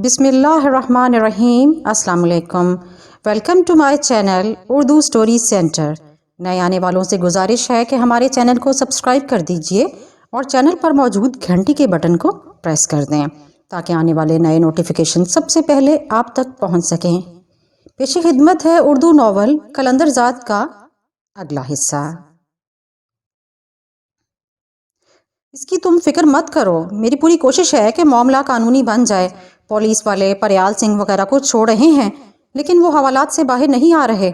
بسم اللہ الرحمن الرحیم۔ السلام علیکم، welcome to my channel Urdu story centre. نئے آنے والوں سے گزارش ہے کہ ہمارے چینل کو سبسکرائب کر دیجئے اور چینل پر موجود گھنٹی کے بٹن کو پریس کر دیں تاکہ آنے والے نئے نوٹیفیکیشن سب سے پہلے آپ تک پہنچ سکیں۔ پیش خدمت ہے اردو ناول قلندر ذات کا اگلا حصہ۔ اس کی تم فکر مت کرو، میری پوری کوشش ہے کہ معاملہ قانونی بن جائے۔ پولیس والے پریال سنگھ وغیرہ کو چھوڑ رہے ہیں، لیکن وہ حوالات سے باہر نہیں آ رہے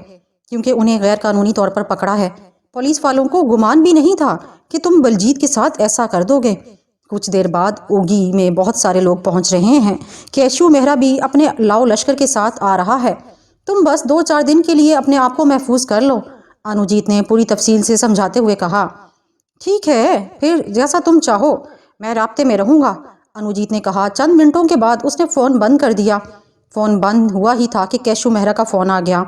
کیونکہ انہیں غیر قانونی طور پر پکڑا ہے۔ پولیس والوں کو گمان بھی نہیں تھا کہ تم بلجیت کے ساتھ ایسا کر دو گے۔ کچھ دیر بعد اوگی میں بہت سارے لوگ پہنچ رہے ہیں۔ کیشو مہرا بھی اپنے لاؤ لشکر کے ساتھ آ رہا ہے۔ تم بس 2-4 دن کے لیے اپنے آپ کو محفوظ کر لو، انوجیت نے پوری تفصیل سے سمجھاتے ہوئے کہا۔ ٹھیک ہے، پھر جیسا تم چاہو، میں رابطے میں رہوں گا، انوجیت نے کہا۔ چند منٹوں کے بعد اس نے فون بند کر دیا۔ فون بند ہوا ہی تھا کہ کیشو مہرا کا فون آ گیا۔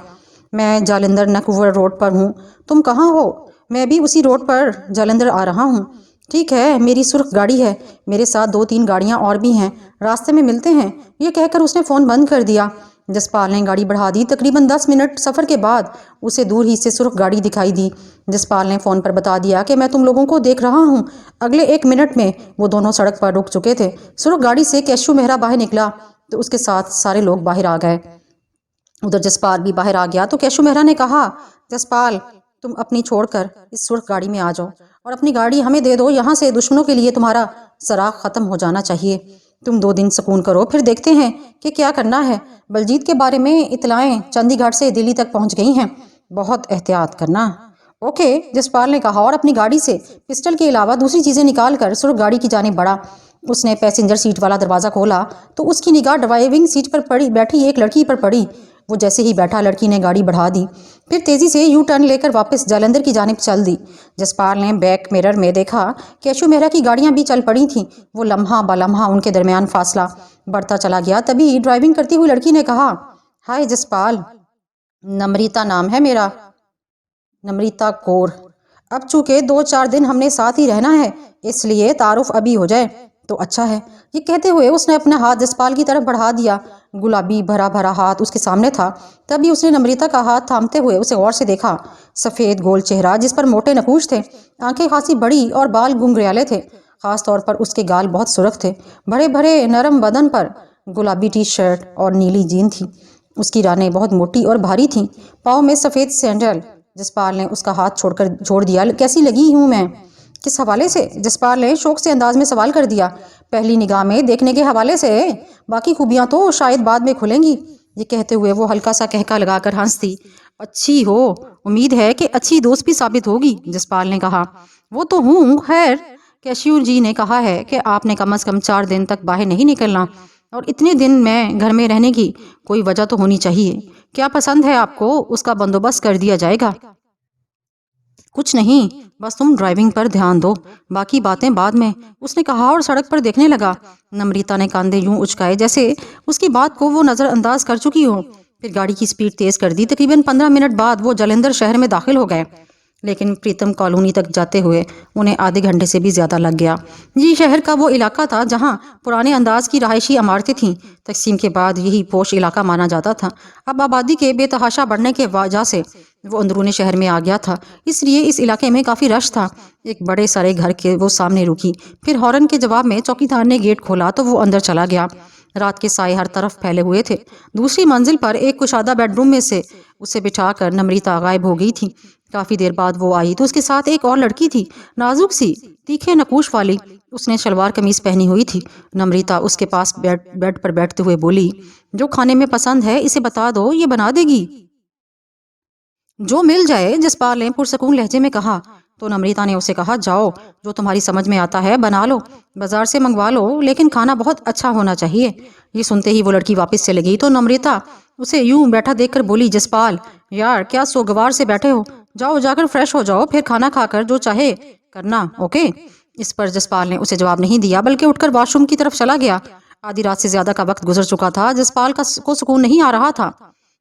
میں جالندھر نکور روڈ پر ہوں، تم کہاں ہو؟ میں بھی اسی روڈ پر جالندھر آ رہا ہوں۔ ٹھیک ہے، میری سرخ گاڑی ہے، میرے ساتھ 2-3 گاڑیاں اور بھی ہیں، راستے میں ملتے ہیں۔ یہ کہہ کر اس نے فون بند کر دیا۔ جسپال نے گاڑی بڑھا دی۔ تقریباً 10 منٹ سفر کے بعد اسے دور ہی سے سرخ گاڑی دکھائی دی۔ جسپال نے فون پر بتا دیا کہ میں تم لوگوں کو دیکھ رہا ہوں۔ اگلے 1 منٹ میں وہ دونوں سڑک پر رک چکے تھے۔ سرخ گاڑی سے کیشو مہرا باہر نکلا تو اس کے ساتھ سارے لوگ باہر آ گئے۔ ادھر جسپال بھی باہر آ گیا تو کیشو مہرا نے کہا، جسپال تم اپنی چھوڑ کر اس سرخ گاڑی میں آ جاؤ اور اپنی گاڑی ہمیں دے دو۔ یہاں سے دشمنوں کے لیے تمہارا سراغ ختم ہو جانا چاہیے۔ تم 2 دن سکون کرو، پھر دیکھتے ہیں کہ کیا کرنا ہے۔ بلجیت کے بارے میں اطلاعیں چندی گھاٹ سے دلی تک پہنچ گئی ہیں، بہت احتیاط کرنا۔ اوکے، جسپال نے کہا اور اپنی گاڑی سے پسٹل کے علاوہ دوسری چیزیں نکال کر سرخ گاڑی کی جانب بڑھا۔ اس نے پیسنجر سیٹ والا دروازہ کھولا تو اس کی نگاہ ڈرائیونگ سیٹ پر بیٹھی ایک لڑکی پر پڑی۔ وہ جیسے ہی بیٹھا، لڑکی نے گاڑی بڑھا دی، پھر تیزی سے یو ٹرن لے کر واپس جالندھر کی جانب چل دی۔ جسپال نے بیک میرر میں دیکھا، کیشو مہرا کی گاڑیاں بھی چل پڑی تھیں۔ وہ لمحہ بلمحہ ان کے درمیان فاصلہ بڑھتا چلا گیا۔ تبھی ڈرائیونگ کرتی ہوئی لڑکی نے کہا، ہائے جسپال، نمریتا نام ہے میرا، نمریتا کور۔ اب چونکہ 2-4 دن ہم نے ساتھ ہی رہنا ہے، اس لیے تعارف ابھی ہو جائے تو اچھا ہے۔ یہ کہتے ہوئے اس نے اپنا ہاتھ جسپال کی طرف بڑھا دیا۔ گلابی بھرا بھرا ہاتھ اس کے سامنے تھا۔ تبھی اس نے نمریتا کا ہاتھ تھامتے ہوئے اسے غور سے دیکھا۔ سفید گول چہرہ جس پر موٹے نقوش تھے، آنکھیں خاصی بڑی اور بال گھنگریالے تھے، خاص طور پر اس کے گال بہت سرخ تھے۔ بڑے بھرے نرم بدن پر گلابی ٹی شرٹ اور نیلی جین تھی۔ اس کی رانیں بہت موٹی اور بھاری تھیں، پاؤں میں سفید سینڈل۔ جسپال نے اس کا ہاتھ چھوڑ دیا۔ کیسی لگی ہوں میں؟ کس حوالے سے؟ جسپال نے شوق سے انداز میں سوال کر دیا۔ پہلی نگاہ میں دیکھنے کے حوالے سے، باقی خوبیاں تو شاید بعد میں کھلیں گی۔ یہ کہتے ہوئے وہ ہلکا سا کہکا لگا کر ہنس دی۔ اچھی ہو، امید ہے کہ اچھی دوست بھی ثابت ہوگی، جسپال نے کہا۔ وہ تو ہوں، خیر کیشیو جی نے کہا ہے کہ آپ نے کم از کم 4 دن تک باہر نہیں نکلنا، اور اتنے دن میں گھر میں رہنے کی کوئی وجہ تو ہونی چاہیے۔ کیا پسند ہے آپ کو، اس کا بندوبست کر دیا جائے گا۔ کچھ نہیں، بس تم ڈرائیونگ پر دھیان دو، باقی باتیں بعد میں، اس نے کہا اور سڑک پر دیکھنے لگا۔ نمریتا نے کاندھے یوں اچکائے جیسے اس کی بات کو وہ نظر انداز کر چکی ہو، پھر گاڑی کی سپیڈ تیز کر دی۔ تقریباً 15 منٹ بعد وہ جالندھر شہر میں داخل ہو گئے، لیکن پریتم کالونی تک جاتے ہوئے انہیں آدھے گھنٹے سے بھی زیادہ لگ گیا۔ یہ شہر کا وہ علاقہ تھا جہاں پرانے انداز کی رہائشی عمارتیں تھیں۔ تقسیم کے بعد یہی پوش علاقہ مانا جاتا تھا۔ اب آبادی کے بے تحاشا بڑھنے کے وجہ سے وہ اندرون شہر میں آ گیا تھا، اس لیے اس علاقے میں کافی رش تھا۔ ایک بڑے سارے گھر کے وہ سامنے رکی، پھر ہارن کے جواب میں چوکیدار نے گیٹ کھولا تو وہ اندر چلا گیا۔ رات کے سائے ہر طرف پھیلے ہوئے تھے۔ دوسری منزل پر ایک کشادہ بیڈ روم میں سے اسے بٹھا کر نمریتا غائب ہو گئی تھی۔ کافی دیر بعد وہ آئی تو اس کے ساتھ ایک اور لڑکی تھی، نازک سی، تیکھے نقوش والی۔ اس نے شلوار قمیض پہنی ہوئی تھی۔ نمریتا اس کے پاس بیڈ پر بیٹھتے ہوئے بولی، جو کھانے میں پسند ہے اسے بتا دو، یہ بنا دے گی۔ جو مل جائے، جسپال نے پرسکون لہجے میں کہا۔ تو نمریتا نے اسے کہا، جاؤ، جو تمہاری سمجھ میں آتا ہے بنا لو، بازار سے منگوا لو، لیکن کھانا بہت اچھا ہونا چاہیے۔ یہ سنتے ہی وہ لڑکی واپس چلے گئی تو نمریتا اسے یوں بیٹھا دیکھ کر بولی، جسپال یار کیا سوگوار سے بیٹھے ہو، جاؤ جا کر فریش ہو جاؤ، پھر کھانا کھا کر جو چاہے کرنا، اوکے؟ اس پر جسپال نے اسے جواب نہیں دیا بلکہ اٹھ کر واش روم کی طرف چلا گیا۔ آدھی رات سے زیادہ کا وقت گزر چکا تھا، جسپال کو سکون نہیں آ رہا تھا۔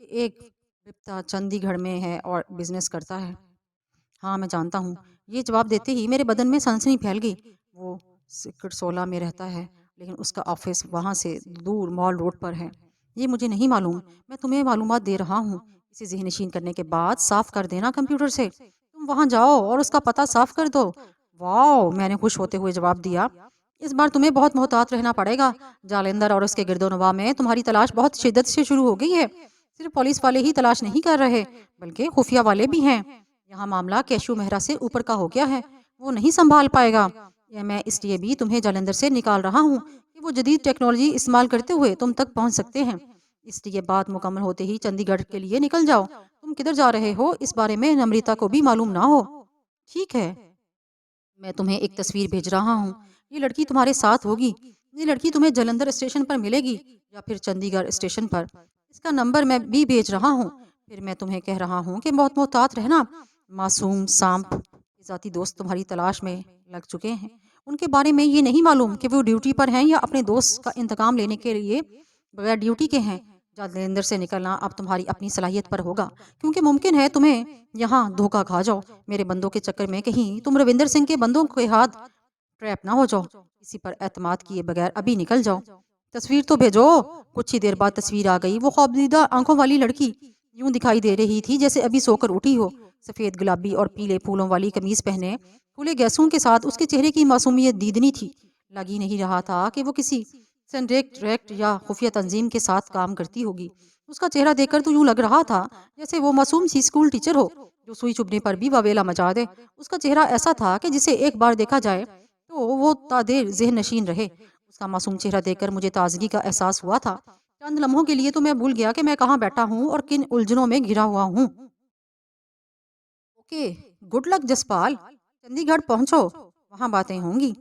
کہ ایک رپتا چندی گڑھ میں ہے اور بزنس کرتا ہے؟ ہاں میں جانتا ہوں۔ یہ جواب دیتے ہی میرے بدن میں سنسنی پھیل گئی۔ وہ سیکٹر 16 میں رہتا ہے لیکن اس کا آفس وہاں سے دور مال روڈ پر ہے۔ یہ مجھے نہیں معلوم، میں تمہیں معلومات دے رہا ہوں۔ اسے ذہن نشین کرنے کے بعد صاف کر دینا کمپیوٹر سے۔ تم وہاں جاؤ اور اس کا پتہ صاف کر دو۔ واو، میں نے خوش ہوتے ہوئے جواب دیا۔ اس بار تمہیں بہت محتاط رہنا پڑے گا۔ جالندر اور اس کے گرد و نواح میں تمہاری تلاش بہت شدت سے شروع ہو گئی ہے۔ صرف پولیس والے ہی تلاش نہیں کر رہے بلکہ خفیہ والے بھی ہیں۔ یہاں معاملہ کیشو مہرا سے اوپر کا ہو گیا ہے، وہ نہیں سنبھال پائے گا۔ یا میں اس لیے بھی تمہیں جالندر سے نکال رہا ہوں کہ وہ جدید ٹیکنالوجی استعمال کرتے ہوئے تم تک پہنچ سکتے ہیں۔ اس لیے بات مکمل ہوتے ہی چندی گڑھ کے لیے نکل جاؤ۔ تم کدھر جا رہے ہو اس بارے میں نمرتا کو بھی معلوم نہ ہو۔ ٹھیک ہے، میں تمہیں ایک تصویر بھیج رہا ہوں۔ یہ لڑکی تمہارے ساتھ ہوگی۔ یہ لڑکی تمہیں جلندر اسٹیشن پر ملے گی یا پھر چندی گڑھ اسٹیشن پر۔ اس کا نمبر میں بھی بھیج رہا ہوں۔ پھر میں تمہیں کہہ رہا ہوں کہ بہت محتاط رہنا۔ معصوم سانپ کے ذاتی دوست تمہاری تلاش میں لگ چکے ہیں۔ ان کے بارے میں یہ نہیں معلوم کہ وہ ڈیوٹی پر ہیں یا اپنے دوست کا انتقام لینے کے لیے بغیر ڈیوٹی کے ہیں۔ جالندر سے نکلنا اب تمہاری اپنی صلاحیت پر ہوگا، کیونکہ ممکن ہے تمہیں یہاں دھوکہ کھا جاؤ۔ میرے بندوں کے چکر میں کہیں تم روندر سنگھ کے بندوں کے ہاتھ ٹریپ نہ ہو جاؤ۔ کسی پر اعتماد کیے بغیر ابھی نکل جاؤ۔ تصویر تو بھیجو۔ کچھ ہی دیر بعد تصویر آ گئی۔ وہ خوابدیدہ آنکھوں والی لڑکی یوں دکھائی دے رہی تھی جیسے ابھی سو کر اٹھی ہو۔ سفید گلابی اور پیلے پھولوں والی قمیض پہنے، کھلے گیسوں کے ساتھ اس کے چہرے کی معصومیت دیدنی تھی۔ لگ ہی نہیں رہا تھا کہ وہ کسی سینڈریکٹ یا خفیہ تنظیم کے ساتھ کام کرتی ہوگی۔ اس کا چہرہ دیکھ کر تو یوں لگ رہا تھا جیسے وہ معصوم سی اسکول ٹیچر ہو جو سوئی چبھنے پر بھی واویلا مچا دے۔ اس کا چہرہ ایسا تھا کہ جسے ایک بار دیکھا جائے تو وہ تا دیر ذہن نشین رہے۔ اس کا معصوم چہرہ دیکھ کر مجھے تازگی کا احساس ہوا تھا۔ چند لمحوں کے لیے تو میں بھول گیا کہ میں کہاں بیٹھا ہوں اور کن الجھنوں میں گھرا ہوا ہوں۔ اوکے، گڈ لک جسپال، چندی گڑھ پہنچو، وہاں باتیں ہوں گی۔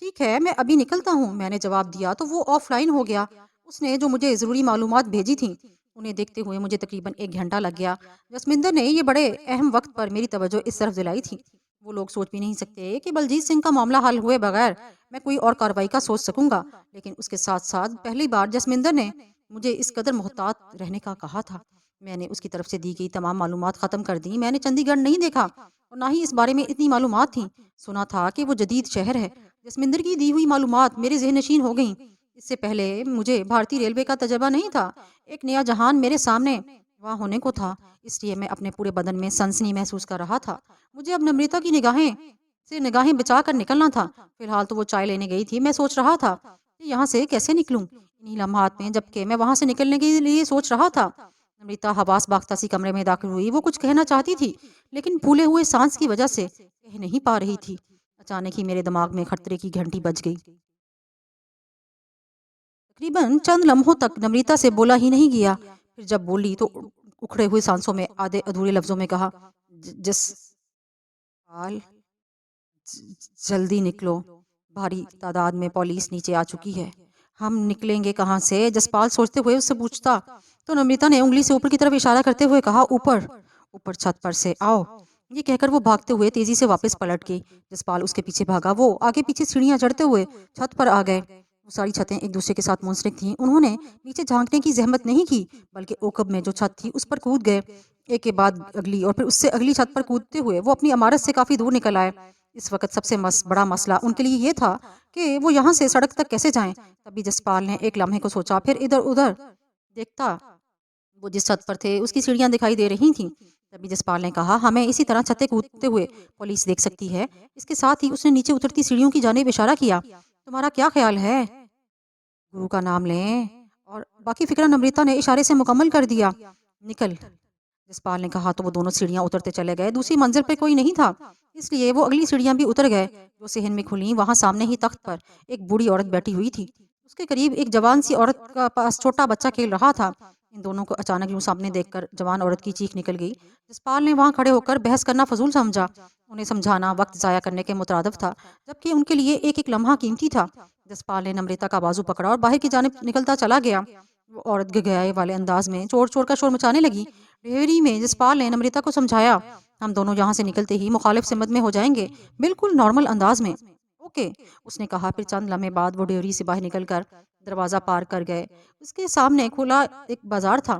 ٹھیک ہے، میں ابھی نکلتا ہوں، میں نے جواب دیا تو وہ آف لائن ہو گیا۔ اس نے جو مجھے ضروری معلومات بھیجی تھیں انہیں دیکھتے ہوئے مجھے تقریباً 1 گھنٹہ لگ گیا۔ جسمندر نے یہ بڑے اہم وقت پر میری توجہ اس طرف دلائی تھی۔ وہ لوگ سوچ بھی نہیں سکتے کہ بلجیت سنگھ کا معاملہ حل ہوئے بغیر میں کوئی اور کارروائی کا سوچ سکوں گا، لیکن اس کے ساتھ ساتھ پہلی بار جسمندر نے مجھے اس قدر محتاط رہنے کا کہا تھا۔ میں نے اس کی طرف سے دی گئی تمام معلومات ختم کر دی۔ میں نے چندی گڑھ نہیں دیکھا اور نہ ہی اس بارے میں اتنی معلومات تھیں۔ سنا تھا کہ وہ جدید شہر ہے۔ جسمندر کی دی ہوئی معلومات میرے ذہن نشین ہو گئیں۔ اس سے پہلے مجھے بھارتی ریلوے کا تجربہ نہیں تھا۔ ایک نیا جہان میرے سامنے وہاں ہونے کو تھا، اس لیے میں اپنے پورے بدن میں سنسنی محسوس کر رہا تھا۔ مجھے اب نمرتا کی نگاہیں بچا کر نکلنا تھا۔ فی الحال تو وہ چائے لینے گئی تھی۔ میں سوچ رہا تھا کہ یہاں سے کیسے نکلوں۔ انہی لمحات میں جبکہ میں وہاں سے نکلنے کے لیے سوچ رہا تھا، نمرتا حواس باختہ سی کمرے میں داخل ہوئی۔ وہ کچھ کہنا چاہتی تھی لیکن پھولے ہوئے سانس کی وجہ سے کہہ نہیں پا رہی تھی۔ اچانک ہی میرے دماغ میں خطرے کی گھنٹی بج گئی۔ تقریباً چند لمحوں تک نمرتا سے بولا ہی نہیں گیا۔ پھر جب بولی تو اکھڑے ہوئے سانسوں میں آدھے ادھورے لفظوں میں کہا، جس پال، جلدی نکلو، بھاری تعداد میں پولیس نیچے آ چکی ہے۔ ہم نکلیں گے کہاں سے؟ جسپال سوچتے ہوئے اس سے پوچھتا تو نمرتا نے انگلی سے اوپر کی طرف اشارہ کرتے ہوئے کہا، اوپر چھت پر سے آؤ۔ یہ کہہ کر وہ بھاگتے ہوئے تیزی سے واپس پلٹ گئی۔ جسپال اس کے پیچھے بھاگا۔ وہ آگے پیچھے سیڑھیاں چڑھتے ہوئے چھت پر آ گئے۔ وہ ساری چھتیں ایک دوسرے کے ساتھ منسلک تھیں۔ انہوں نے نیچے جھانکنے کی زحمت نہیں کی بلکہ اوکب میں جو چھت تھی اس پر کود گئے، ایک کے بعد اگلی، اور پھر اس سے اگلی چھت پر کودتے ہوئے وہ اپنی عمارت سے کافی دور نکل آئے۔ اس وقت سب سے بڑا مسئلہ ان کے لیے یہ تھا کہ وہ یہاں سے سڑک تک کیسے جائیں۔ تبھی جسپال نے ایک لمحے کو سوچا، پھر ادھر ادھر دیکھتا۔ وہ جس چھت پر تھے اس کی سیڑھیاں دکھائی دے رہی تھیں۔ تبھی جسپال نے کہا، ہمیں اسی طرح چھتیں کودتے ہوئے پولیس دیکھ سکتی ہے۔ اس کے ساتھ ہی اس نے نیچے اترتی سیڑھیوں کی جانب اشارہ کیا۔ تمہارا کیا خیال ہے؟ گرو کا نام لیں، اور باقی فکر نمرتا نے اشارے سے مکمل کر دیا۔ نکل، جسپال نے کہا تو وہ دونوں سیڑھیاں اترتے چلے گئے۔ دوسری منزل پہ کوئی نہیں تھا، اس لیے وہ اگلی سیڑھیاں بھی اتر گئے جو صحن میں کھلیں۔ وہاں سامنے ہی تخت پر ایک بوڑھی عورت بیٹھی ہوئی تھی۔ اس کے قریب ایک جوان سی عورت کا پاس چھوٹا بچہ کھیل رہا تھا۔ ان دونوں کو اچانک یوں سامنے دیکھ کر جوان عورت کی چیخ نکل گئی۔ جسپال نے وہاں کھڑے ہو کر بحث کرنا فضول سمجھا۔ انہیں سمجھانا وقت ضائع کرنے کے مترادف تھا، جبکہ ان کے لیے ایک ایک لمحہ قیمتی تھا۔ جسپال نے نمرتا کا بازو پکڑا اور باہر کی جانب نکلتا چلا گیا۔ وہ عورت گگیائے والے انداز میں چور چور کا شور مچانے لگی۔ ڈیوری میں جسپال نے نمرتا کو سمجھایا، ہم دونوں یہاں سے نکلتے ہی مخالف سمت میں ہو جائیں گے، بالکل نارمل انداز میں۔ اوکے، اس نے کہا۔ پھر چند لمحے بعد وہ ڈیوری سے باہر نکل کر دروازہ پار کر گئے۔ اس کے سامنے کھلا ایک بازار تھا۔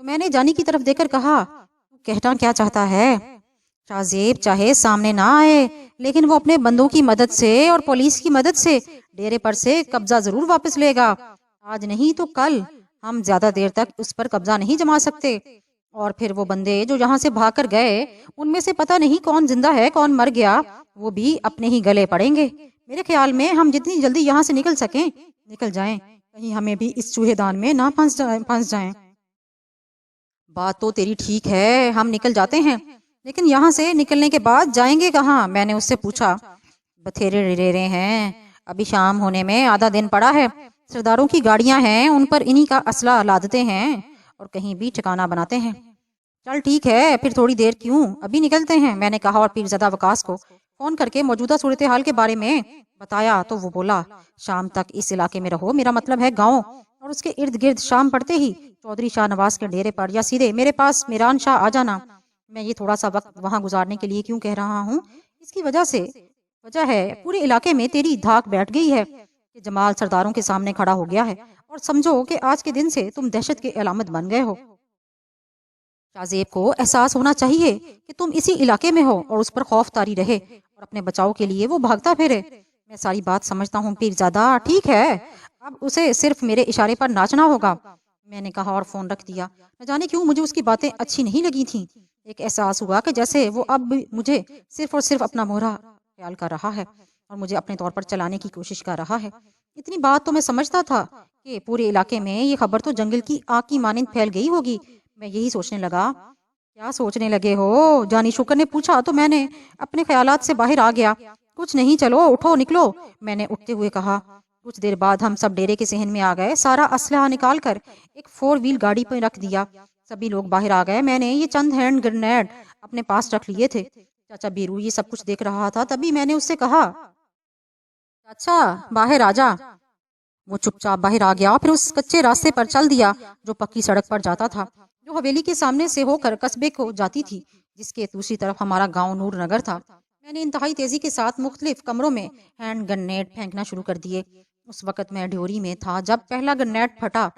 تو میں نے جانی کی طرف دیکھ کر کہا تو کہنا کیا چاہتا ہے؟ شاہ چاہے سامنے نہ آئے لیکن وہ اپنے بندوں کی مدد سے اور پولیس کی مدد سے ڈیرے پر سے قبضہ ضرور واپس لے گا، آج نہیں تو کل۔ ہم زیادہ دیر تک اس پر قبضہ نہیں جما سکتے، اور پھر وہ بندے جو یہاں سے بھاگ کر گئے ان میں سے پتہ نہیں کون زندہ ہے کون مر گیا، وہ بھی اپنے ہی گلے پڑیں گے۔ میرے خیال میں ہم جتنی جلدی یہاں سے نکل سکیں نکل جائیں، کہیں ہمیں بھی اس چوہے دان میں نہ پھنس جائیں۔ بات تو تیری ٹھیک ہے، ہم نکل جاتے ہیں، لیکن یہاں سے نکلنے کے بعد جائیں گے کہاں؟ میں نے اس سے پوچھا۔ بتھیرے ڈریرے ہیں، ابھی شام ہونے میں آدھا دن پڑا ہے، سرداروں کی گاڑیاں ہیں، ان پر انہی کا اسلحہ لادتے ہیں اور کہیں بھی ٹھکانہ بناتے ہیں۔ چل ٹھیک ہے، پھر تھوڑی دیر کیوں، ابھی نکلتے ہیں، میں نے کہا، اور پیرزادہ وقاص کو فون کر کے موجودہ صورتحال کے بارے میں بتایا تو وہ بولا، شام تک اس علاقے میں رہو، میرا مطلب ہے گاؤں اور اس کے ارد گرد، شام پڑتے ہی چودھری شاہ نواز کے ڈیرے پر یا سیدھے میرے پاس میران شاہ آ جانا۔ میں یہ تھوڑا سا وقت وہاں گزارنے کے لیے کیوں کہہ رہا ہوں، اس کی وجہ ہے پورے علاقے میں تیری دھاک بیٹھ گئی ہے کہ جمال سرداروں کے سامنے کھڑا ہو گیا ہے، اور سمجھو کہ آج کے دن سے تم دہشت کے علامت بن گئے ہو۔ شاہ کو احساس ہونا چاہیے کہ تم اسی علاقے میں ہو اور اس پر خوف طاری رہے اور اپنے بچاؤ کے لیے وہ بھاگتا پھرے۔ میں ساری بات سمجھتا ہوں پیرزادہ، ٹھیک ہے، اب اسے صرف میرے اشارے پر ناچنا ہوگا، میں نے کہا اور فون رکھ دیا۔ نہ جانے کیوں مجھے اس کی باتیں اچھی نہیں لگی تھیں، ایک احساس ہوا کہ جیسے وہ اب مجھے صرف اور صرف اپنا مہرا خیال کر رہا ہے اور مجھے اپنے طور پر چلانے کی کوشش کر رہا ہے۔ اتنی بات تو میں سمجھتا تھا کہ پورے علاقے میں یہ خبر تو جنگل کی آگ کی مانند پھیل گئی ہوگی۔ میں یہی سوچنے لگا۔ کیا سوچنے لگے ہو؟ جانی شکر نے پوچھا تو میں نے اپنے خیالات سے باہر آ گیا۔ کچھ نہیں، چلو اٹھو نکلو، میں نے اٹھتے ہوئے کہا۔ کچھ دیر بعد ہم سب ڈیرے کے صحن میں آ گئے، سارا اسلحہ نکال کر ایک 4 وہیل گاڑی پہ رکھ دیا، سبھی لوگ باہر آ گئے۔ میں نے یہ چند ہینڈ گرینیڈ اپنے پاس رکھ لیے تھے۔ چاچا بیرو یہ سب کچھ دیکھ رہا تھا، تبھی میں نے اس سے کہا، چاچا باہر آ جا۔ وہ چپ چاپ باہر آ گیا اور پھر اس کچے راستے پر چل دیا جو پکی سڑک پر جاتا تھا، جو حویلی کے سامنے سے ہو کر قصبے کو جاتی تھی، جس کے دوسری طرف ہمارا گاؤں نور نگر تھا۔ میں نے انتہائی تیزی کے ساتھ مختلف کمروں میں ہینڈ گرینیڈ پھینکنا شروع کر دیے۔ اس وقت میں ڈھیوری میں تھا جب پہلا گرینیڈ پھٹا۔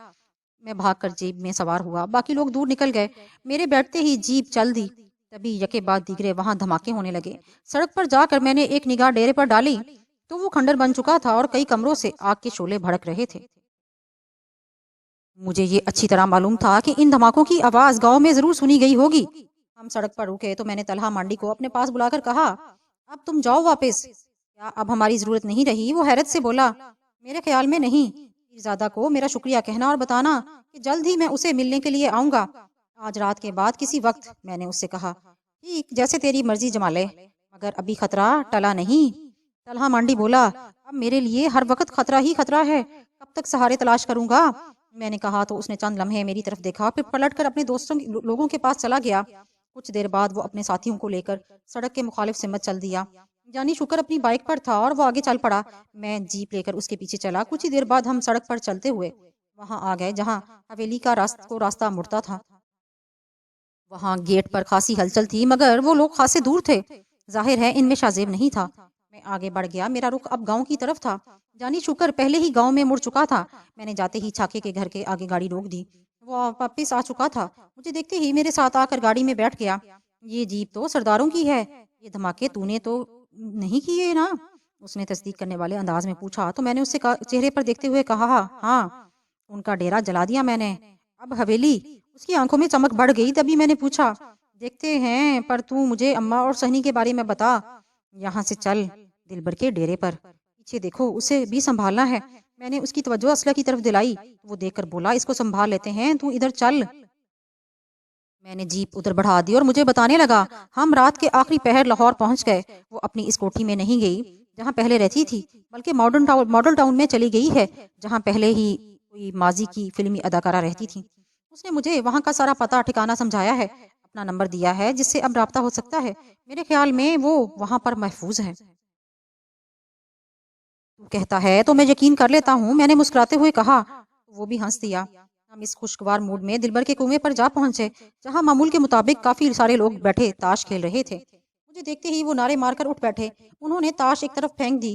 میں بھاگ کر جیپ میں سوار ہوا، باقی لوگ دور نکل گئے۔ میرے بیٹھتے ہی جیپ چل دی، تبھی یکے بعد دیگرے وہاں دھماکے ہونے لگے۔ سڑک پر جا کر میں نے ایک نگاہ ڈیرے پر ڈالی تو وہ کھنڈر بن چکا تھا اور کئی کمروں سے آگ کے شعلے بھڑک رہے تھے۔ مجھے یہ اچھی طرح معلوم تھا کہ ان دھماکوں کی آواز گاؤں میں ضرور سنی گئی ہوگی۔ ہم سڑک پر رکے تو میں نے طلحہ مانڈی کو اپنے پاس بلا کر کہا، اب تم جاؤ واپس۔ کیا اب ہماری ضرورت نہیں رہی؟ وہ حیرت سے بولا، میرے خیال میں نہیں۔ پیرزادہ کو میرا شکریہ کہنا اور بتانا کہ جلد ہی میں اسے ملنے کے لیے آؤں گا، آج رات کے بعد کسی وقت، میں نے اس سے کہا۔ ٹھیک، جیسے تیری مرضی جمالے، مگر ابھی خطرہ ٹلا نہیں۔ طلحہ مانڈی بولا، اب میرے لیے ہر وقت خطرہ ہی خطرہ ہے، کب تک سہارے تلاش کروں گا؟ میں نے کہا تو اس نے چند لمحے میری طرف دیکھا، پھر پلٹ کر اپنے لوگوں کے پاس چلا گیا۔ کچھ دیر بعد وہ اپنے ساتھیوں کو لے کر سڑک کے مخالف سمت چل دیا۔ جانی شکر اپنی بائک پر تھا اور وہ آگے چل پڑا، میں جیپ لے کر اس کے پیچھے چلا۔ کچھ ہی دیر بعد ہم سڑک پر چلتے ہوئے وہاں آ گئے جہاں حویلی کا راستہ مڑتا تھا۔ وہاں گیٹ پر خاصی ہلچل تھی، مگر وہ لوگ خاصے دور تھے، ظاہر ہے ان میں شاہ زیب نہیں تھا۔ میں آگے بڑھ گیا، میرا رخ اب گاؤں کی طرف تھا۔ جانی شکر پہلے ہی گاؤں میں مڑ چکا تھا۔ میں نے جاتے ہی چھاکے کے گھر کے آگے گاڑی روک دی، وہ واپس آ چکا تھا، مجھے دیکھتے ہی میرے ساتھ آ کر گاڑی میں بیٹھ گیا۔ یہ جیپ تو سرداروں کی ہے، یہ دھماکے تو نے تو نہیں کیے نا؟ اس نے تصدیق کرنے والے انداز میں پوچھا تو میں نے اس سے چہرے پر دیکھتے ہوئے کہا، ہاں، ان کا ڈیرا جلا دیا میں نے۔ اب حویلی؟ اس کی آنکھوں میں چمک بڑھ گئی، تبھی میں نے پوچھا، دیکھتے ہیں، پر تو مجھے اماں اور سہنی کے بارے میں بتا۔ یہاں سے چل دلبر کے ڈیرے پر، پیچھے دیکھو، اسے بھی سنبھالنا ہے۔ میں نے اس کی توجہ اسلحہ کی طرف دلائی، وہ دیکھ کر بولا، اس کو سنبھال لیتے ہیں، تو ادھر چل۔ میں نے جیپ ادھر بڑھا دی اور مجھے بتانے لگا، ہم رات کے آخری پہر لاہور پہنچ گئے۔ وہ اپنی اس کوٹھی میں نہیں گئی جہاں پہلے رہتی تھی، بلکہ ماڈل ٹاؤن میں چلی گئی ہے جہاں پہلے ہی کوئی ماضی کی فلمی اداکارہ رہتی تھی۔ اس نے مجھے وہاں کا سارا پتہ ٹھکانہ سمجھایا ہے، اپنا نمبر دیا ہے جس سے اب رابطہ ہو سکتا ہے۔ میرے خیال میں وہ وہاں پر محفوظ ہے۔ تو کہتا ہے تو میں یقین کر لیتا ہوں، میں نے مسکراتے ہوئے کہا۔ وہ بھی ہنس دیا۔ ہم اس خوشگوار موڈ میں دلبر کے کنویں پر جا پہنچے جہاں معمول کے مطابق کافی سارے لوگ بیٹھے تاش کھیل رہے تھے۔ مجھے دیکھتے ہی وہ نعرے مار کر اٹھ بیٹھے، انہوں نے تاش ایک طرف پھینک دی،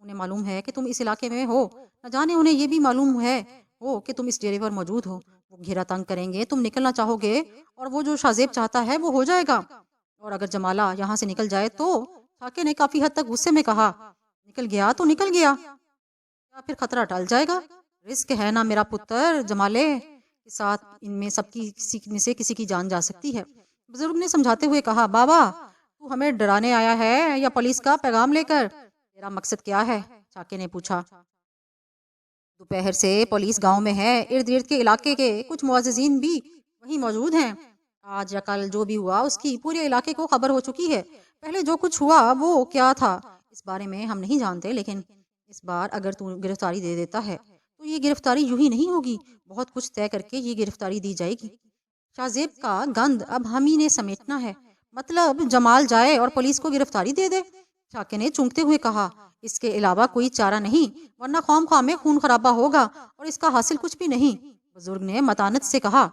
انہیں معلوم ہے کہ تم اس علاقے میں ہو، نہ جانے انہیں یہ بھی معلوم ہے ہو کہ تم اس ڈیرے پر موجود ہو۔ وہ گھیرا تنگ کریں گے، تم نکلنا چاہو گے اور وہ جو شاہ زیب چاہتا ہے وہ ہو جائے گا، اور اگر جمالہ یہاں سے نکل جائے تو چھاکے نے کافی حد تک غصے میں کہا، نکل گیا تو نکل گیا، یا پھر خطرہ ٹل جائے گا۔ رزق ہے نا میرا پتر جمالے کے ساتھ، ان میں سب کی کسی کی جان جا سکتی ہے۔ بزرگ نے سمجھاتے ہوئے کہا، بابا تو ہمیں ڈرانے آیا ہے یا پولیس کا پیغام لے کر؟ تیرا مقصد کیا ہے؟ چھاکے نے پوچھا۔ دوپہر سے پولیس گاؤں میں ہے، ارد گرد کے علاقے کے کچھ معززین بھی وہیں موجود ہیں۔ آج یا کل جو بھی ہوا اس کی پورے علاقے کو خبر ہو چکی ہے۔ پہلے جو کچھ ہوا وہ کیا تھا اس بارے میں ہم نہیں جانتے، لیکن اس بار اگر تو گرفتاری دے دیتا ہے تو یہ گرفتاری یوں ہی نہیں ہوگی، بہت کچھ طے کر کے یہ گرفتاری دی جائے گی۔ شاہ زیب کا گند اب ہم ہی نے سمیٹنا ہے، مطلب جمال جائے اور پولیس کو گرفتاری دے دے؟ چھاکے نے چونکتے ہوئے کہا، اس کے علاوہ کوئی چارہ نہیں، ورنہ قوم خواہ میں خون خرابہ ہوگا اور اس کا حاصل کچھ بھی نہیں۔ بزرگ نے متانت سے کہا،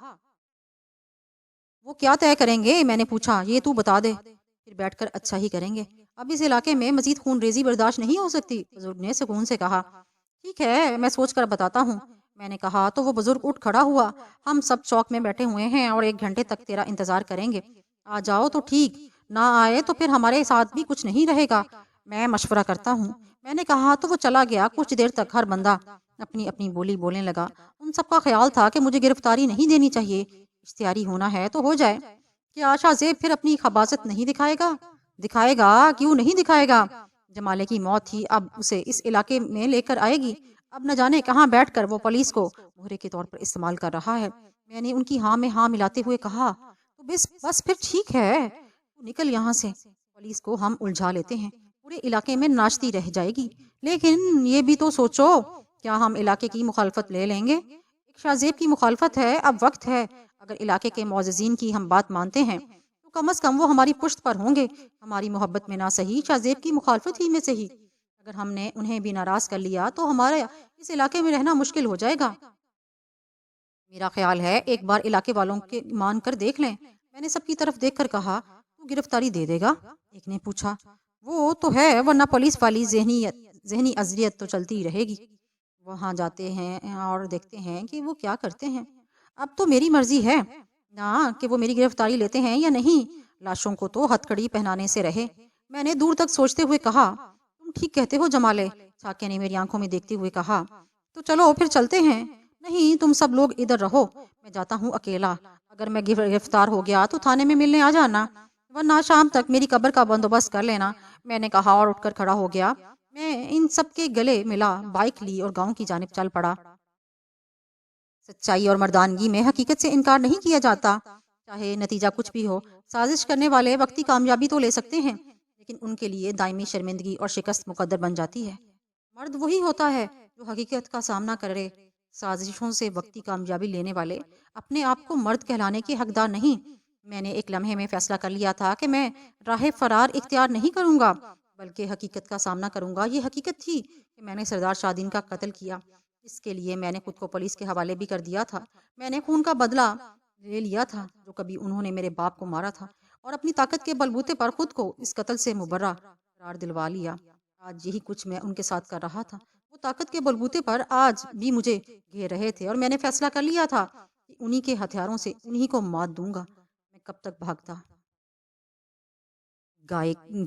وہ کیا طے کریں گے؟ میں نے پوچھا، یہ تو بتا دے، پھر بیٹھ کر اچھا ہی کریں گے۔ اب اس علاقے میں مزید خون ریزی برداشت نہیں ہو سکتی، بزرگ نے سکون سے کہا۔ ٹھیک ہے، میں سوچ کر بتاتا ہوں، میں نے کہا تو وہ بزرگ اٹھ کھڑا ہوا۔ ہم سب چوک میں بیٹھے ہوئے ہیں اور 1 گھنٹے تک تیرا انتظار کریں گے، آ جاؤ تو ٹھیک، نہ آئے تو پھر ہمارے ساتھ بھی کچھ نہیں رہے گا، میں مشورہ کرتا ہوں، میں نے کہا تو وہ چلا گیا۔ کچھ دیر تک ہر بندہ اپنی اپنی بولی بولنے لگا۔ ان سب کا خیال تھا کہ مجھے گرفتاری نہیں دینی چاہیے، اشتہاری ہونا ہے تو ہو جائے۔ کیا شاہ زیب پھر اپنی خباثت نہیں دکھائے گا؟ دکھائے گا، کیوں نہیں دکھائے گا؟ جمالے کی موت تھی، اب اسے اس علاقے میں لے کر آئے گی۔ اب نہ جانے کہاں بیٹھ کر وہ پولیس کو مہرے کے طور پر استعمال کر رہا ہے۔ میں نے ان کی ہاں میں ہاں ملاتے ہوئے کہا، تو بس پھر ٹھیک ہے، تو نکل یہاں سے، پولیس کو ہم الجھا لیتے ہیں، پورے علاقے میں ناچتی رہ جائے گی۔ لیکن یہ بھی تو سوچو، کیا ہم علاقے کی مخالفت لے لیں گے؟ ایک شاہ زیب کی مخالفت ہے، اب وقت ہے، اگر علاقے کے معززین کی ہم بات مانتے ہیں تو کم از کم وہ ہماری پشت پر ہوں گے، ہماری محبت میں نہ صحیح، شاہ زیب کی مخالفت ہی میں صحیح۔ اگر ہم نے انہیں بھی ناراض کر لیا تو ہمارا اس علاقے میں رہنا مشکل ہو جائے گا۔ میرا خیال ہے ایک بار علاقے والوں کے مان کر دیکھ لیں، میں نے سب کی طرف دیکھ کر کہا۔ تو گرفتاری دے دے گا؟ ایک نے پوچھا۔ وہ تو ہے، ورنہ پولیس والی ذہنی اذیت تو چلتی رہے گی۔ وہاں جاتے ہیں اور دیکھتے ہیں کہ وہ کیا کرتے ہیں۔ اب تو میری مرضی ہے نا کہ وہ میری گرفتاری لیتے ہیں یا نہیں، لاشوں کو تو ہتھکڑی پہنانے سے رہے۔ میں نے دور تک سوچتے ہوئے کہا، تم ٹھیک کہتے ہو جمالے، چھاکے نے میری آنکھوں میں دیکھتے ہوئے کہا۔ تو چلو پھر چلتے ہیں۔ نہیں، تم سب لوگ ادھر رہو، میں جاتا ہوں اکیلا، اگر میں گرفتار ہو گیا تو تھانے میں ملنے آ جانا، ورنہ شام تک میری قبر کا بندوبست کر لینا۔ میں نے کہا اور اٹھ کر کھڑا ہو گیا۔ میں ان سب کے گلے ملا، بائک لی اور گاؤں کی جانب چل پڑا۔ سچائی اور مردانگی میں حقیقت سے انکار نہیں کیا جاتا، چاہے نتیجہ کچھ بھی ہو۔ سازش کرنے والے وقتی کامیابی تو لے سکتے ہیں، لیکن ان کے لیے دائمی شرمندگی اور شکست مقدر بن جاتی ہے۔ مرد وہی ہوتا ہے جو حقیقت کا سامنا کرے۔ سازشوں سے وقتی کامیابی لینے والے اپنے آپ کو مرد کہلانے کے حقدار نہیں۔ میں نے ایک لمحے میں فیصلہ کر لیا تھا کہ میں راہ فرار اختیار نہیں کروں گا، بلکہ حقیقت کا سامنا کروں گا۔ یہ حقیقت تھی کہ میں نے سردار شاہدین کا قتل کیا، اس کے لیے میں نے خود کو پولیس کے حوالے بھی کر دیا تھا۔ میں نے خون کا بدلہ لے لیا تھا جو کبھی انہوں نے میرے باپ کو مارا تھا، اور اپنی طاقت کے بلبوتے پر خود کو اس قتل سے مبرہ قرار دلوا لیا۔ آج یہی کچھ میں ان کے ساتھ کر رہا تھا، وہ طاقت کے بلبوتے پر آج بھی مجھے گھیر رہے تھے، اور میں نے فیصلہ کر لیا تھا کہ انہی کے ہتھیاروں سے انہی کو مات دوں گا۔ میں کب تک بھاگتا؟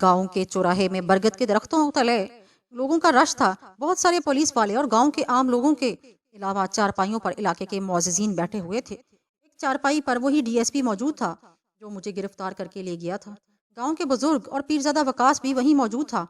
گاؤں کے چوراہے میں برگد کے درختوں تلے لوگوں کا رش تھا، بہت سارے پولیس والے اور گاؤں کے عام لوگوں کے علاوہ چارپائیوں پر علاقے کے معززین بیٹھے ہوئے تھے۔ ایک چارپائی پر وہی ڈی ایس پی موجود تھا جو مجھے گرفتار کر کے لے گیا تھا۔ گاؤں کے بزرگ اور پیرزادہ وقاص بھی وہیں موجود تھا۔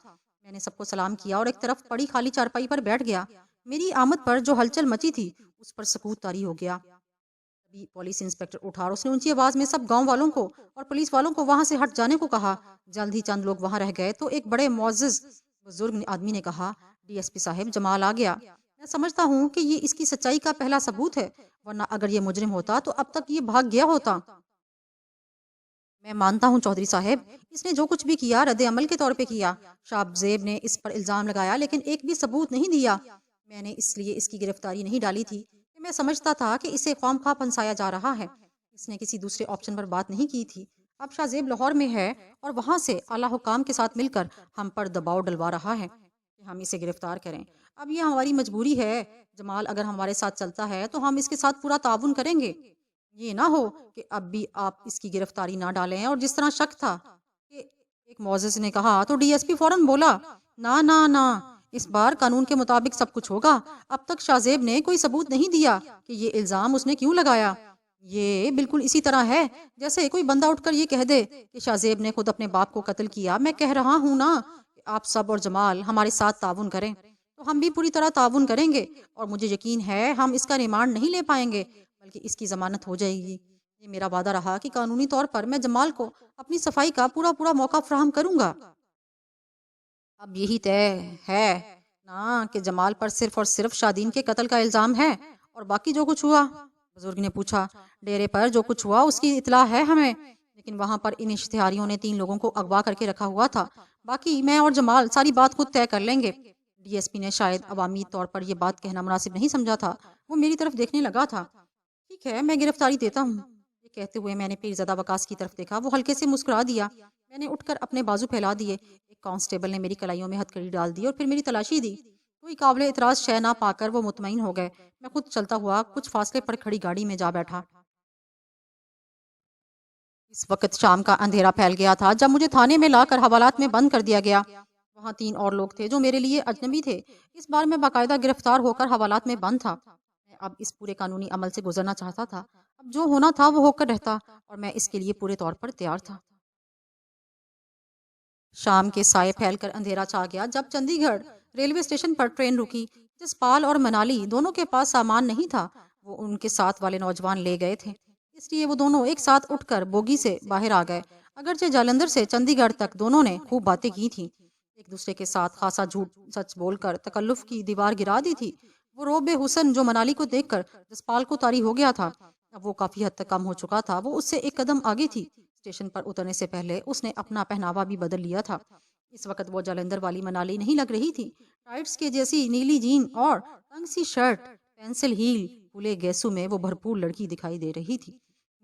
میں نے سب کو سلام کیا اور ایک طرف پڑی خالی چارپائی پر بیٹھ گیا۔ میری آمد پر جو ہلچل مچی تھی اس پر سکوت طاری ہو گیا۔ تبھی پولیس انسپکٹر اٹھا اور اس نے اونچی آواز میں سب گاؤں والوں کو اور پولیس والوں کو وہاں سے ہٹ جانے کو کہا۔ جلد ہی چند لوگ وہاں رہ گئے تو ایک بڑے معزز بزرگ آدمی نے کہا، ڈی ایس پی صاحب، جمال آ گیا۔ میں سمجھتا ہوں کہ یہ اس کی سچائی کا پہلا ثبوت ہے، ورنہ اگر یہ مجرم ہوتا تو اب تک یہ بھاگ گیا ہوتا۔ میں مانتا ہوں چودھری صاحب، اس نے جو کچھ بھی کیا رد عمل کے طور پہ کیا۔ شاہ زیب نے اس پر الزام لگایا لیکن ایک بھی ثبوت نہیں دیا۔ میں نے اس لیے اس کی گرفتاری نہیں ڈالی تھی کہ میں سمجھتا تھا کہ اسے خواہ مخواہ پھنسایا جا رہا ہے۔ اس نے کسی دوسرے آپشن پر بات نہیں کی تھی۔ اب شاہ زیب لاہور میں ہے اور وہاں سے اعلیٰ حکام کے ساتھ مل کر ہم پر دباؤ ڈلوا رہا ہے۔ کہ ہم اسے گرفتار کریں۔ اب یہ ہماری مجبوری ہے، جمال اگر ہمارے ساتھ چلتا ہے تو ہم اس کے ساتھ پورا تعاون کریں گے۔ یہ نہ ہو کہ اب بھی آپ اس کی گرفتاری نہ ڈالیں۔ اور جس طرح شک تھا کہ ایک معزز نے کہا تو ڈی ایس پی فوراً بولا، نہ نہ نہ، اس بار قانون کے مطابق سب کچھ ہوگا۔ اب تک شاہ زیب نے کوئی ثبوت نہیں دیا کہ یہ الزام اس نے کیوں لگایا۔ یہ بالکل اسی طرح ہے جیسے کوئی بندہ اٹھ کر یہ کہہ دے کہ شاہ زیب نے خود اپنے باپ کو قتل کیا۔ میں کہہ رہا ہوں نا کہ آپ سب اور جمال ہمارے ساتھ تعاون کریں تو ہم بھی پوری طرح تعاون کریں گے، اور مجھے یقین ہے ہم اس کا ریمانڈ نہیں لے پائیں گے بلکہ اس کی ضمانت ہو جائے گی۔ یہ میرا وعدہ رہا کہ قانونی طور پر میں جمال کو اپنی صفائی کا پورا موقع فراہم کروں گا۔ اب یہی طے ہے نا کہ جمال پر صرف اور صرف شادین کے قتل کا الزام ہے، اور باقی جو کچھ ہوا؟ بزرگ نے پوچھا۔ ڈیرے پر جو کچھ ہوا اس کی اطلاع ہے ہمیں، لیکن وہاں پر ان اشتہاریوں نے 3 لوگوں کو اغوا کر کے رکھا ہوا تھا۔ باقی میں اور جمال ساری بات خود طے کر لیں گے۔ ڈی ایس پی نے شاید عوامی طور پر یہ بات کہنا مناسب نہیں سمجھا تھا، وہ میری طرف دیکھنے لگا تھا۔ ٹھیک ہے، میں گرفتاری دیتا ہوں۔ یہ کہتے ہوئے میں نے پیرزادہ وقاص کی طرف دیکھا، وہ ہلکے سے مسکرا دیا۔ میں نے اٹھ کر اپنے بازو پھیلا دیے۔ ایک کانسٹیبل نے میری کلائیوں میں ہتھکڑی ڈال دی اور پھر میری تلاشی دی۔ کوئی قابل اعتراض شے نہ پا کر وہ مطمئن ہو گئے۔ میں خود چلتا ہوا کچھ فاصلے پر کھڑی گاڑی میں جا بیٹھا۔ اس وقت شام کا اندھیرا پھیل گیا تھا جب مجھے تھانے میں لا کر حوالات میں بند کر دیا گیا۔ وہاں 3 اور لوگ تھے جو میرے لیے اجنبی تھے۔ اس بار میں باقاعدہ گرفتار ہو کر حوالات میں بند تھا۔ میں اب اس پورے قانونی عمل سے گزرنا چاہتا تھا۔ اب جو ہونا تھا وہ ہو کر رہتا، اور میں اس کے لیے پورے طور پر تیار تھا۔ شام کے سائے پھیل کر اندھیرا چھا گیا جب چندی گڑھ ریلوے اسٹیشن پر ٹرین رکی۔ جسپال اور منالی دونوں کے پاس سامان نہیں تھا، وہ ان کے ساتھ والے نوجوان لے گئے تھے، اس لیے وہ دونوں ایک ساتھ اٹھ کر بوگی سے باہر آ گئے۔ اگرچہ جالندھر سے چندی گڑھ تک دونوں نے خوب باتیں کی تھیں، ایک دوسرے کے ساتھ خاصا جھوٹ سچ بول کر تکلف کی دیوار گرا دی تھی۔ وہ روب حسن جو منالی کو دیکھ کر جسپال کو طاری ہو گیا تھا، اب وہ کافی حد تک کم ہو چکا تھا۔ وہ اس سے ایک قدم آگے تھی۔ اسٹیشن پر اترنے سے پہلے اس نے اپنا پہناوا بھی بدل لیا تھا۔ اس وقت وہ جالندھر والی منالی نہیں لگ رہی تھی۔ ٹائٹس کے جیسی نیلی جین اور تنگ سی شرٹ، پینسل ہیل کھلے گیسو میں وہ بھرپور لڑکی دکھائی دے رہی تھی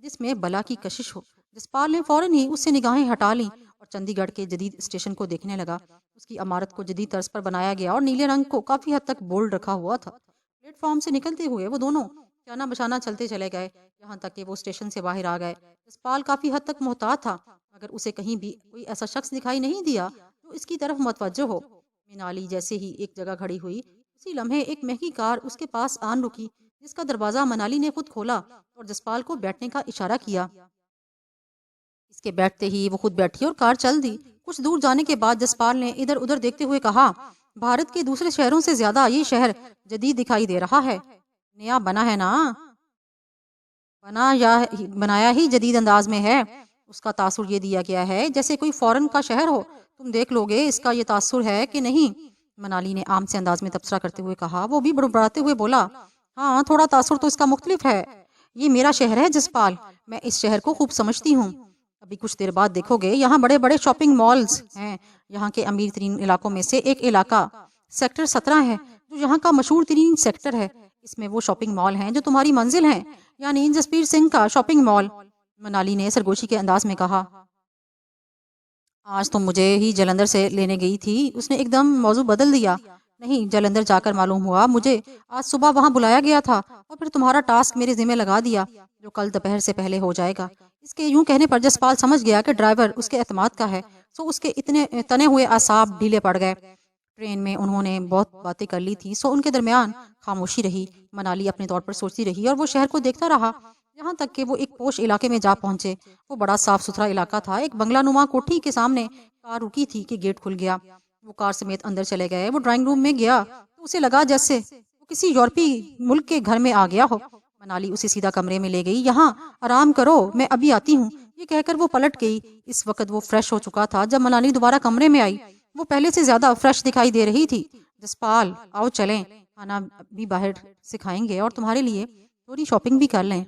جس میں بلا کی کشش ہو۔ جسپال نے فوراً ہی اس سے نگاہیں ہٹا لیں اور چندی گڑھ کے جدید اسٹیشن کو دیکھنے لگا۔ اس کی عمارت کو جدید طرز پر بنایا گیا اور نیلے رنگ کو کافی حد تک بولڈ رکھا ہوا تھا۔ پلیٹ فارم سے نکلتے ہوئے وہ دونوں چانا بچانا چلتے چلے گئے، یہاں تک کہ وہ اسٹیشن سے باہر آ گئے۔ جسپال کافی حد تک محتاط تھا، مگر اسے کہیں بھی کوئی ایسا شخص دکھائی نہیں دیا جو اس کی طرف متوجہ ہو۔ منالی جیسے ہی ایک جگہ کھڑی ہوئی، اسی لمحے ایک مہنگی کار اس کے پاس آن رکی، جس کا دروازہ منالی نے خود کھولا اور جسپال کو بیٹھنے کا اشارہ کیا۔ اس کے بیٹھتے ہی وہ خود بیٹھی اور کار چل دی۔ کچھ دور جانے کے بعد جسپال نے ادھر ادھر دیکھتے ہوئے کہا، بھارت کے دوسرے شہروں سے زیادہ یہ شہر جدید دکھائی دے رہا ہے۔ نیا بنا ہے نا؟ بنایا ہی جدید انداز میں ہے۔ اس کا تاثر یہ دیا گیا ہے جیسے کوئی فورن کا شہر ہو۔ تم دیکھ لو گے اس کا یہ تاثر ہے کہ نہیں؟ منالی نے عام سے انداز میں تبصرہ کرتے ہوئے کہا۔ وہ بھی بڑبڑاتے ہوئے بولا، ہاں تھوڑا تاثر تو اس کا مختلف ہے۔ یہ میرا شہر ہے جسپال، میں اس شہر کو خوب سمجھتی ہوں۔ ابھی کچھ دیر بعد دیکھو گے یہاں بڑے بڑے شاپنگ مالز ہیں۔ یہاں کے امیر ترین علاقوں میں سے ایک علاقہ سیکٹر 17 ہے، جو یہاں کا مشہور ترین سیکٹر ہے۔ اس میں وہ شاپنگ مال ہیں جو تمہاری منزل ہیں، یعنی جسپیر سنگھ کا شاپنگ مال۔ منالی نے سرگوشی کے انداز میں کہا، آج تم مجھے ہی جلندھر سے لینے گئی تھی؟ اس نے ایک دم موضوع بدل دیا۔ نہیں، جلندھر جا کر معلوم ہوا مجھے آج صبح وہاں بلایا گیا تھا، اور پھر تمہارا ٹاسک میرے ذمہ لگا دیا جو کل دوپہر سے پہلے ہو جائے گا۔ اس کے یوں کہنے پر جسپال سمجھ گیا کہ ڈرائیور اس کے اعتماد کا ہے، سو اس کے اتنے تنے ہوئے اعصاب ڈھیلے پڑ گئے۔ ٹرین میں انہوں نے بہت باتیں کر لی تھی، سو ان کے درمیان خاموشی رہی۔ منالی اپنے طور پر سوچتی رہی اور وہ شہر کو دیکھتا رہا، یہاں تک کہ وہ ایک پوش علاقے میں جا پہنچے۔ وہ بڑا صاف ستھرا علاقہ تھا۔ ایک بنگلہ نما کوٹھی کے سامنے کار رکی تھی کہ گیٹ کھل گیا۔ وہ کار سمیت اندر چلے گئے۔ وہ ڈرائنگ روم میں گیا تو اسے لگا جیسے وہ کسی یورپی ملک کے گھر میں آ گیا ہو۔ منالی اسے سیدھا کمرے میں لے گئی۔ یہاں آرام کرو، میں ابھی آتی ہوں، یہ کہہ کر وہ پلٹ گئی۔ اس وقت وہ فریش ہو چکا تھا۔ جب منالی دوبارہ کمرے میں آئی، وہ پہلے سے زیادہ فریش دکھائی دے رہی تھی۔ جسپال، آؤ چلیں، کھانا بھی باہر سے کھائیں گے اور تمہارے لیے تھوڑی شاپنگ بھی کر لیں۔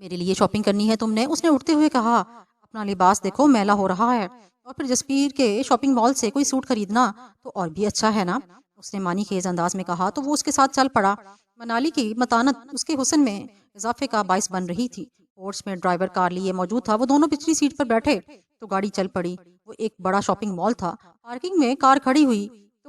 میرے لیے شاپنگ کرنی ہے تم نے؟ اس نے اٹھتے ہوئے کہا۔ اپنا لباس دیکھو، میلا ہو رہا ہے، اور پھر جسپیر کے شاپنگ مال سے کوئی سوٹ خریدنا تو اور بھی اچھا ہے نا؟ اس نے مانی خیز انداز میں کہا تو وہ اس کے ساتھ چل پڑا۔ منالی کی متانت اس کے حسن میں اضافے کا باعث بن رہی تھی۔ پورچ میں ڈرائیور کار لیے موجود تھا۔ وہ دونوں پچھلی سیٹ پر بیٹھے تو گاڑی چل پڑی۔ وہ ایک بڑا شاپنگ مال تھا۔ پارکنگ میں کار کھڑی ہوئی،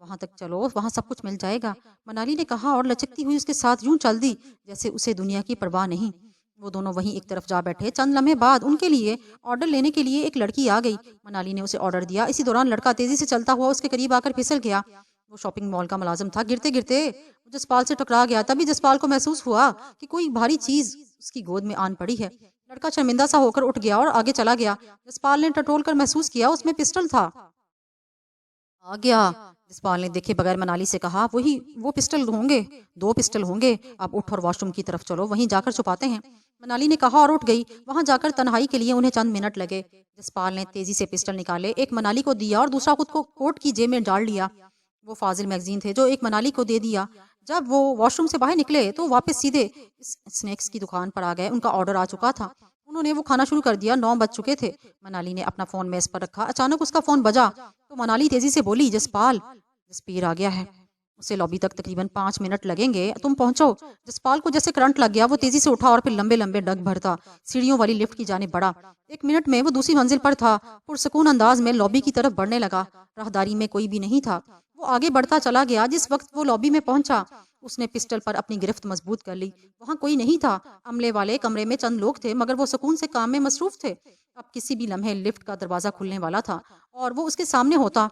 وہاں تک چلو، وہاں سب کچھ مل جائے گا، منالی نے کہا اور لچکتی ہوئی اس کے ساتھ یوں چل دی جیسے اسے دنیا کی پرواہ نہیں۔ وہ دونوں وہیں ایک طرف جا بیٹھے۔ چند لمحے بعد ان کے لیے آرڈر لینے کے لیے ایک لڑکی آ گئی۔ منالی نے اسے آرڈر دیا۔ اسی دوران لڑکا تیزی سے چلتا ہوا اس کے قریب آ کر پھسل گیا۔ وہ شاپنگ مال کا ملازم تھا۔ گرتے گرتے جسپال سے ٹکرا گیا۔ تبھی جسپال کو محسوس ہوا کہ کوئی بھاری چیز اس کی گود میں آن پڑی ہے۔ لڑکا شرمندہ سا ہو کر اٹھ گیا اور آگے چلا گیا۔ جسپال نے ٹٹول کر محسوس کیا اس میں پسٹل تھا۔ آ گیا، جسپال نے دیکھے بغیر منالی سے کہا، وہی وہ پسٹل ہوں گے، 2 پسٹل ہوں گے۔ اب اٹھ اور واش روم کی طرف چلو، وہیں جا کر چھپاتے ہیں۔ منالی نے کہا اور اٹھ گئی۔ وہاں جا کر تنہائی کے لیے انہیں چند منٹ لگے۔ جسپال نے تیزی سے پسٹل نکالے، ایک منالی کو دیا اور دوسرا خود کو کوٹ کی جیب میں ڈال لیا۔ وہ فاضل میگزین تھے جو ایک منالی کو دے دیا۔ جب وہ واش روم سے باہر نکلے تو واپس سیدھے اسنیکس کی دکان پر آ گئے۔ ان کا آرڈر آ چکا تھا۔ انہوں نے وہ کھانا شروع کر دیا۔ 9 بج چکے تھے۔ منالی نے اپنا فون میز پر رکھا۔ اچانک اس کا فون بجا تو منالی تیزی سے بولی، جسپال، جسپیر آ گیا ہے، اسے لابی تک تقریباً 5 منٹ لگیں گے، تم پہنچو۔ جسپال کو جیسے کرنٹ لگ گیا۔ وہ تیزی سے اٹھا اور پھر لمبے لمبے ڈگ بھرتا سیڑھیوں والی لفٹ کی جانب بڑھا۔ 1 منٹ میں وہ دوسری منزل پر تھا۔ پرسکون انداز میں لابی کی طرف بڑھنے لگا۔ راہداری میں کوئی بھی نہیں تھا۔ وہ آگے بڑھتا چلا گیا۔ جس وقت وہ لابی میں پہنچا اس نے پسٹل پر اپنی گرفت مضبوط کر لی۔ وہاں کوئی نہیں تھا۔ عملے والے کمرے میں چند لوگ تھے مگر وہ سکون سے کام میں مصروف تھے۔ اب کسی بھی لمحے لفٹ کا دروازہ کھلنے والا تھا اور وہ اس کے سامنے ہوتا۔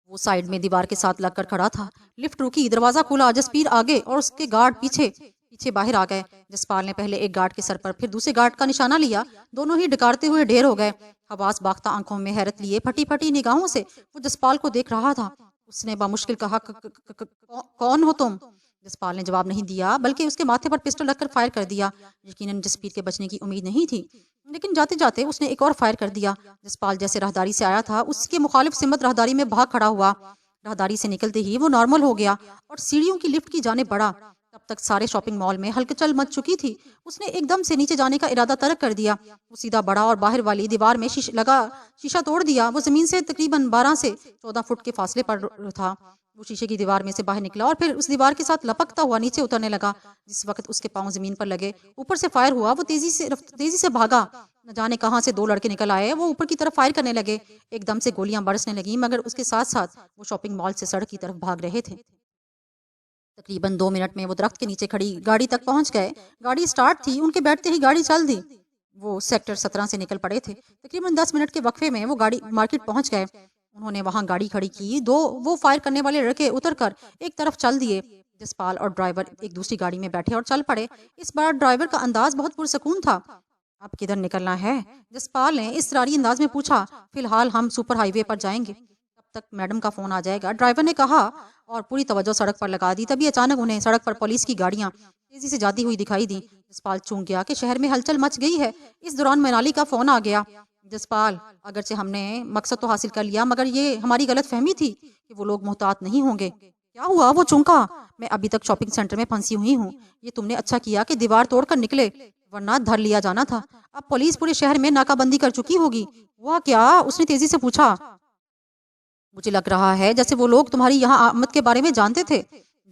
وہ سائیڈ میں دیوار کے ساتھ لگ کر کھڑا تھا۔ لفٹ رکی، دروازہ کھلا، جسپیر آگے اور اس کے گارڈ پیچھے باہر آ گئے۔ جسپال نے پہلے ایک گارڈ کے سر پر پھر دوسرے گارڈ کا نشانہ لیا۔ دونوں ہی ڈکارتے ہوئے ڈھیر ہو گئے۔ حواس باختہ آنکھوں میں حیرت لیے پھٹی پھٹی نگاہوں سے وہ جسپال کو دیکھ رہا تھا۔ اس نے بامشکل کہا، کون ہو تم؟ جسپال نے جواب نہیں دیا بلکہ اس کے ماتھے پر پسٹل رکھ کر فائر کر دیا۔ یقیناً جسپیر کے بچنے کی امید نہیں تھی لیکن جاتے جاتے اس نے ایک اور فائر کر دیا۔ جسپال جیسے راہداری سے آیا تھا اس کے مخالف سمت راہداری میں بھاگ کھڑا ہوا۔ راہداری سے نکلتے ہی وہ نارمل ہو گیا اور سیڑھیوں کی لفٹ کی جانب بڑھا۔ تب تک سارے شاپنگ مال میں ہلچل مچ چکی تھی۔ اس نے ایک دم سے نیچے جانے کا ارادہ ترک کر دیا۔ وہ سیدھا بڑھا اور باہر والی دیوار میں شیشہ توڑ دیا۔ وہ زمین سے تقریباً 12 سے 14 فٹ کے فاصلے پر تھا۔ وہ شیشے کی دیوار میں سے باہر نکلا اور پھر اس دیوار کے ساتھ لپکتا ہوا نیچے اترنے لگا۔ جس وقت اس کے پاؤں زمین پر لگے اوپر سے فائر ہوا۔ وہ تیزی سے بھاگا۔ نہ جانے کہاں سے 2 لڑکے نکل آئے۔ وہ اوپر کی طرف فائر کرنے لگے۔ ایک دم سے گولیاں برسنے لگیں مگر اس کے ساتھ ساتھ وہ شاپنگ مال سے سڑک کی طرف بھاگ رہے تھے۔ تقریباً 2 منٹ میں وہ درخت کے نیچے کھڑی گاڑی تک پہنچ گئے۔ گاڑی سٹارٹ تھی۔ ان کے بیٹھتے ہی گاڑی چل دی۔ وہ سیکٹر 17 سے نکل پڑے تھے۔ تقریباً 10 منٹ کے وقفے میں وہ گاڑی مارکیٹ پہنچ گئے۔ انہوں نے وہاں گاڑی کھڑی کی۔ وہ فائر کرنے والے لڑکے اتر کر ایک طرف چل دیے۔ جسپال اور ڈرائیور ایک دوسری گاڑی میں بیٹھے اور چل پڑے۔ اس بار ڈرائیور کا انداز بہت پرسکون تھا۔ اب کدھر نکلنا ہے؟ جسپال نے اضطراری انداز میں پوچھا۔ فی الحال ہم سپر ہائی وے پر جائیں گے، تب تک میڈم کا فون آ جائے گا، ڈرائیور نے کہا اور پوری توجہ سڑک پر لگا دی۔ تبھی اچانک انہیں سڑک پر پولیس کی گاڑیاں تیزی سے جاتی ہوئی دکھائی دی۔ جسپال چونک گیا کہ شہر میں ہلچل مچ گئی ہے۔ اس دوران منالی کا فون آ گیا۔ جسپال، اگرچہ ہم نے مقصد تو حاصل کر لیا مگر یہ ہماری غلط فہمی تھی کہ وہ لوگ محتاط نہیں ہوں گے۔ کیا ہوا؟ وہ چونکا۔ میں ابھی تک شاپنگ سینٹر میں پھنسی ہوئی ہوں۔ یہ تم نے اچھا کیا کہ دیوار توڑ کر نکلے ورنہ دھر لیا جانا تھا۔ اب پولیس پورے شہر میں ناکہ بندی کر چکی ہوگی۔ وہ کیا؟ اس نے تیزی سے پوچھا۔ مجھے لگ رہا ہے جیسے وہ لوگ تمہاری یہاں آمد کے بارے میں جانتے تھے۔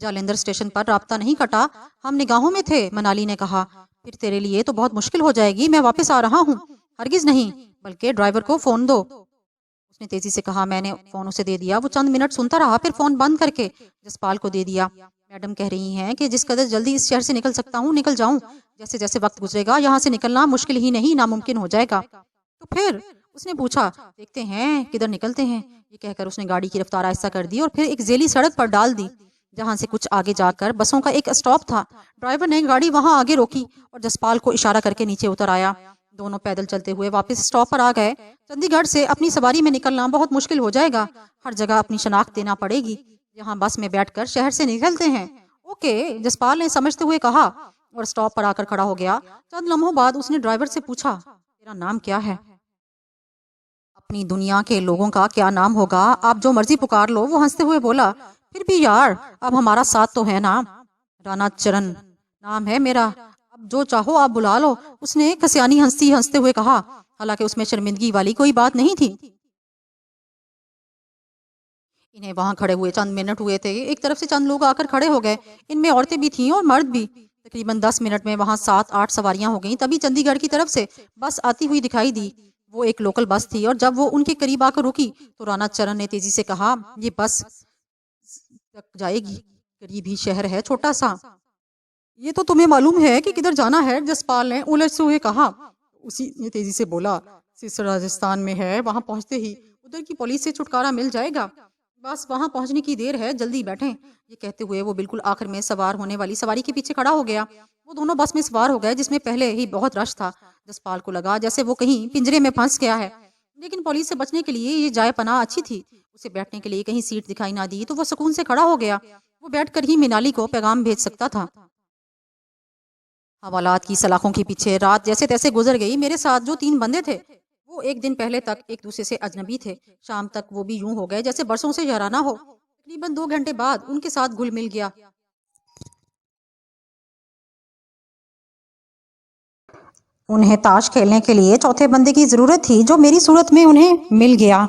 جالندھر اسٹیشن پر رابطہ نہیں کٹا، ہم نگاہوں میں تھے، منالی نے کہا۔ پھر تیرے لیے تو بہت مشکل ہو جائے گی۔ میں واپس آ رہا ہوں۔ ہرگز نہیں، بلکہ ڈرائیور کو فون دو، اس نے تیزی سے کہا۔ میں نے فون اسے دے دیا۔ وہ چند منٹ سنتا رہا پھر فون بند کر کے جسپال کو دے دیا۔ میڈم کہہ رہی ہیں کہ جس قدر جلدی اس شہر سے نکل سکتا ہوں نکل جاؤں۔ جیسے جیسے وقت گزرے گا یہاں سے نکلنا مشکل ہی نہیں ناممکن ہو جائے گا۔ تو پھر اس نے پوچھا، دیکھتے ہیں کدھر نکلتے ہیں۔ یہ کہہ کر اس نے گاڑی کی رفتار آہستہ کر دی اور پھر ایک ذیلی سڑک پر ڈال دی جہاں سے کچھ آگے جا کر بسوں کا ایک اسٹاپ تھا۔ ڈرائیور نے گاڑی وہاں آگے روکی اور جسپال کو اشارہ کر کے نیچے اتر آیا۔ دونوں پیدل چلتے ہوئے واپس اسٹاپ پر آ گئے۔ چندی گڑھ سے اپنی سواری میں نکلنا بہت مشکل ہو جائے گا، ہر جگہ اپنی شناخت دینا پڑے گی۔ یہاں بس میں بیٹھ کر شہر سے نکلتے ہیں۔ اوکے، جسپال نے سمجھتے ہوئے کہا اور اسٹاپ پر آ کر کھڑا ہو گیا۔ چند لمحوں بعد اس نے ڈرائیور سے پوچھا، تیرا نام کیا ہے؟ اپنی دنیا کے لوگوں کا کیا نام ہوگا؟ آپ جو مرضی پکار لو، وہ ہنستے ہوئے بولا۔ پھر بھی یار اب ہمارا ساتھ تو ہے نا۔ رانا چرن نام ہے میرا، اب جو چاہو آپ بلا لو، اس نے کسیانی ہنستے ہوئے کہا، حالانکہ اس میں شرمندگی والی کوئی بات نہیں تھی۔ انہیں وہاں کھڑے ہوئے چند منٹ ہوئے تھے۔ ایک طرف سے چند لوگ آ کر کھڑے ہو گئے، ان میں عورتیں بھی تھیں اور مرد بھی۔ تقریباً 10 منٹ میں وہاں 7-8 سواریاں ہو گئیں۔ تبھی چندی گڑھ کی طرف سے بس آتی ہوئی دکھائی دی۔ وہ ایک لوکل بس تھی اور جب وہ ان کے قریب آ کر رکی تو رانا چرن نے تیزی سے کہا، یہ بس تک جائے گی، قریب ہی شہر ہے چھوٹا سا۔ یہ تو تمہیں معلوم ہے کہ کدھر جانا ہے، جسپال نے الجھتے ہوئے کہا۔ اسی نے تیزی سے بولا، سسر راجستھان میں ہے، وہاں پہنچتے ہی ادھر کی پولیس سے چھٹکارا مل جائے گا، بس وہاں پہنچنے کی دیر ہے، جلدی بیٹھیں۔ یہ کہتے ہوئے وہ بالکل آخر میں سوار ہونے والی سواری کے پیچھے کھڑا ہو گیا۔ وہ دونوں بس میں سوار ہو گئے جس میں پہلے ہی بہت رش تھا۔ جسپال کو لگا جیسے وہ کہیں پنجرے میں پھنس گیا ہے، لیکن پولیس سے بچنے کے لیے یہ جائے پناہ اچھی تھی۔ اسے بیٹھنے کے لیے کہیں سیٹ دکھائی نہ دی تو وہ سکون سے کھڑا ہو گیا۔ وہ بیٹھ کر ہی مینالی کو پیغام بھیج سکتا تھا۔ حوالات کی سلاخوں کے پیچھے رات جیسے تیسے گزر گئی۔ میرے ساتھ جو 3 بندے تھے وہ ایک دن پہلے تک ایک دوسرے سے اجنبی تھے، شام تک وہ بھی یوں ہو گئے جیسے برسوں سے یارانہ ہو۔ تقریباً 2 گھنٹے بعد ان کے ساتھ گھل مل گیا۔ انہیں تاش کھیلنے کے لیے چوتھے بندے کی ضرورت تھی جو میری صورت میں انہیں مل گیا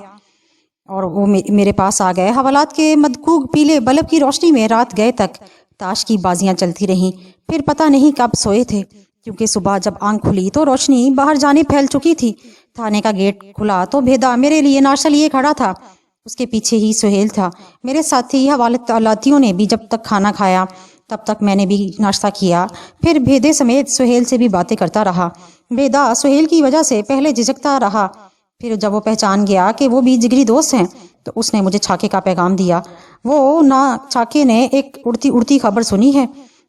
اور وہ میرے پاس آ گئے۔ حوالات کے مدکوک پیلے بلب کی روشنی میں رات گئے تک تاش کی بازیاں چلتی رہیں، پھر پتہ نہیں کب سوئے تھے، کیونکہ صبح جب آنکھ کھلی تو روشنی باہر جانے پھیل چکی تھی۔ تھانے کا گیٹ کھلا تو بھیدا میرے لیے ناشتہ لیے کھڑا تھا، اس کے پیچھے ہی سہیل تھا۔ میرے ساتھی حوالاتیوں نے بھی جب تک کھانا کھایا تب تک میں نے بھی ناشتہ کیا، پھر بھیدے سمیت سہیل سے بھی باتیں کرتا رہا۔ بھیدا سہیل کی وجہ سے پہلے جھجکتا رہا، پھر جب وہ پہچان گیا کہ وہ بھی جگری دوست ہیں تو اس نے مجھے چھاکے کا پیغام دیا۔ وہ نا چھاکے نے ایک اڑتی اڑتی خبر سنی ہے،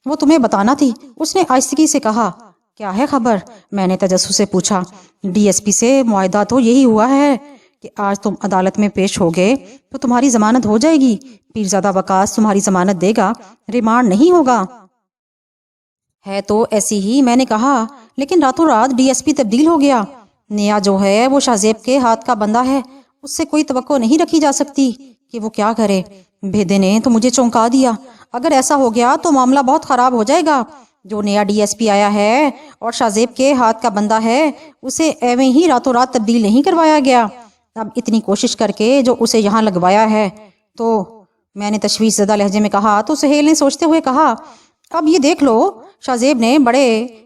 وہ تمہیں بتانا تھی، اس نے آہستگی سے کہا۔ کیا ہے خبر؟ میں نے تجسس سے پوچھا۔ ڈی ایس پی سے معاہدہ تو یہی ہوا ہے کہ آج تم عدالت میں پیش ہوگے تو تمہاری ضمانت ہو جائے گی، پیرزادہ وقاص تمہاری ضمانت دے گا، ریمانڈ نہیں ہوگا۔ ہے تو ایسی ہی، میں نے کہا، لیکن راتوں رات ڈی ایس پی تبدیل ہو گیا۔ نیا جو ہے وہ شاہزیب کے ہاتھ کا بندہ ہے، اس سے کوئی توقع نہیں رکھی جا سکتی کہ وہ کیا کرے۔ بھیدے نے تو مجھے چونکا دیا، اگر ایسا ہو گیا تو معاملہ بہت خراب ہو جائے گا۔ جو نیا ڈی ایس پی آیا ہے اور شاہزیب کے ہاتھ کا بندہ ہے، اسے ایویں ہی راتوں رات تبدیل نہیں کروایا گیا۔ اب اتنی کوشش کر کے جو اسے یہاں لگوایا ہے تو، میں نے تشویش زدہ لہجے میں کہا تو سہیل نے سوچتے ہوئے کہا، اب یہ دیکھ لو، شاہزیب نے بڑے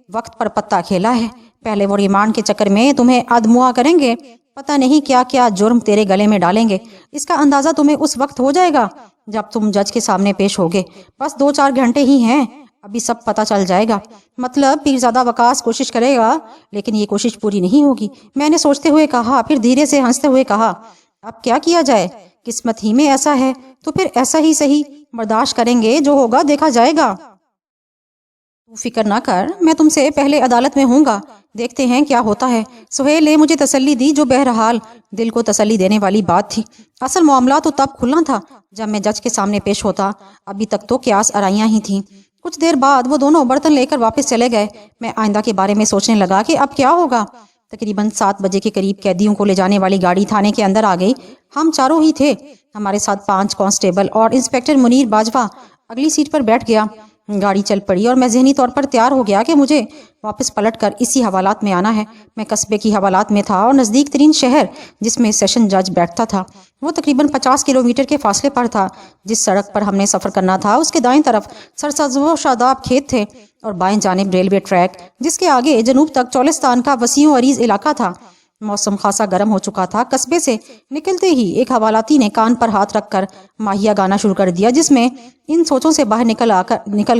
وقت پر پتہ کھیلا ہے، پہلے وہ ریمانڈ کے چکر میں تمہیں ادموا کریں گے، پتہ نہیں کیا کیا جرم تیرے گلے میں ڈالیں گے، اس کا اندازہ تمہیں اس وقت ہو جائے گا جب تم جج کے سامنے پیش ہوگے۔ بس 2-4 گھنٹے ہی ہیں، ابھی سب پتہ چل جائے گا۔ مطلب پیرزادہ وقاص کوشش کرے گا لیکن یہ کوشش پوری نہیں ہوگی، میں نے سوچتے ہوئے کہا، پھر دھیرے سے ہنستے ہوئے کہا، اب کیا کیا جائے، قسمت ہی میں ایسا ہے تو پھر ایسا ہی صحیح، برداشت کریں گے، جو ہوگا دیکھا جائے گا۔ تو فکر نہ کر، میں تم سے پہلے عدالت میں ہوں گا، دیکھتے ہیں کیا ہوتا ہے۔ سہیل نے مجھے تسلی دی جو بہرحال دل کو تسلی دینے والی بات تھی۔ اصل معاملہ تو تب کھلنا تھا جب میں جج کے سامنے پیش ہوتا، ابھی تک تو قیاس آرائیاں ہی تھیں۔ کچھ دیر بعد وہ دونوں برتن لے کر واپس چلے گئے۔ میں آئندہ کے بارے میں سوچنے لگا کہ اب کیا ہوگا۔ تقریباً 7 بجے کے قریب قیدیوں کو لے جانے والی گاڑی تھانے کے اندر آ گئی۔ ہم چاروں ہی تھے، ہمارے ساتھ 5 کانسٹیبل اور انسپکٹر منیر باجوہ اگلی سیٹ پر بیٹھ گیا۔ گاڑی چل پڑی اور میں ذہنی طور پر تیار ہو گیا کہ مجھے واپس پلٹ کر اسی حوالات میں آنا ہے۔ میں قصبے کی حوالات میں تھا اور نزدیک ترین شہر جس میں سیشن جج بیٹھتا تھا وہ تقریباً 50 کلومیٹر کے فاصلے پر تھا۔ جس سڑک پر ہم نے سفر کرنا تھا اس کے دائیں طرف سرسبز و شاداب کھیت تھے اور بائیں جانب ریلوے ٹریک جس کے آگے جنوب تک چولستان کا وسیع و عریض علاقہ تھا۔ موسم خاصا گرم ہو چکا تھا۔ قصبے سے نکلتے ہی ایک حوالاتی نے کان پر ہاتھ رکھ کر ماہیہ گانا شروع کر دیا، جس میں ان سوچوں سے باہر نکل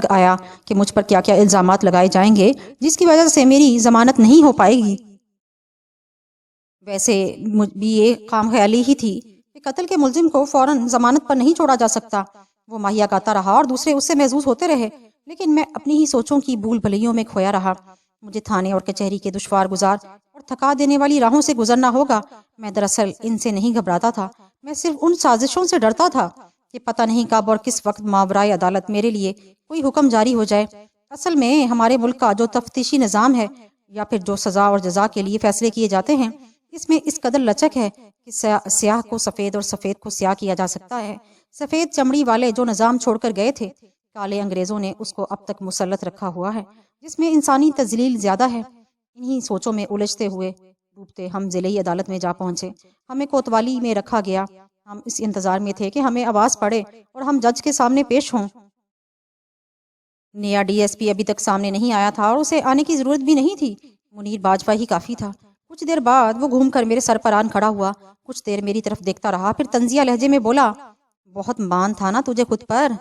آیا کہ مجھ پر کیا کیا الزامات لگائے جائیں گے جس کی وجہ سے میری ضمانت نہیں ہو پائے گی۔ ویسے بھی یہ خام خیالی ہی تھی کہ قتل کے ملزم کو فوراً ضمانت پر نہیں چھوڑا جا سکتا۔ وہ ماہیہ گاتا رہا اور دوسرے اس سے محظوظ ہوتے رہے، لیکن میں اپنی ہی سوچوں کی بھول بھلیوں میں کھویا رہا۔ مجھے تھانے اور کچہری کے دشوار گزار اور تھکا دینے والی راہوں سے گزرنا ہوگا۔ میں دراصل ان سے نہیں گھبراتا تھا، میں صرف ان سازشوں سے ڈرتا تھا کہ پتہ نہیں کب اور کس وقت ماورائے عدالت میرے لیے کوئی حکم جاری ہو جائے۔ اصل میں ہمارے ملک کا جو تفتیشی نظام ہے یا پھر جو سزا اور جزا کے لیے فیصلے کیے جاتے ہیں، اس میں اس قدر لچک ہے کہ سیاہ کو سفید اور سفید کو سیاہ کیا جا سکتا ہے۔ سفید چمڑی والے جو نظام چھوڑ کر گئے تھے، کالے انگریزوں نے اس کو اب تک مسلط رکھا ہوا ہے، جس میں انسانی تذلیل زیادہ ہے۔ انہی سوچوں میں الجھتے ہوئے ڈوبتے ہم ضلعی عدالت میں جا پہنچے۔ ہمیں کوتوالی میں رکھا گیا۔ ہم اس انتظار میں تھے کہ ہمیں آواز پڑے اور ہم جج کے سامنے پیش ہوں۔ نیا ڈی ایس پی ابھی تک سامنے نہیں آیا تھا اور اسے آنے کی ضرورت بھی نہیں تھی۔ منیر باجوہ ہی کافی تھا۔ کچھ دیر بعد وہ گھوم کر میرے سر پر آن کھڑا ہوا، کچھ دیر میری طرف دیکھتا رہا، پھر طنزیہ لہجے میں بولا، بہت مان تھا نا تجھے خود پر؟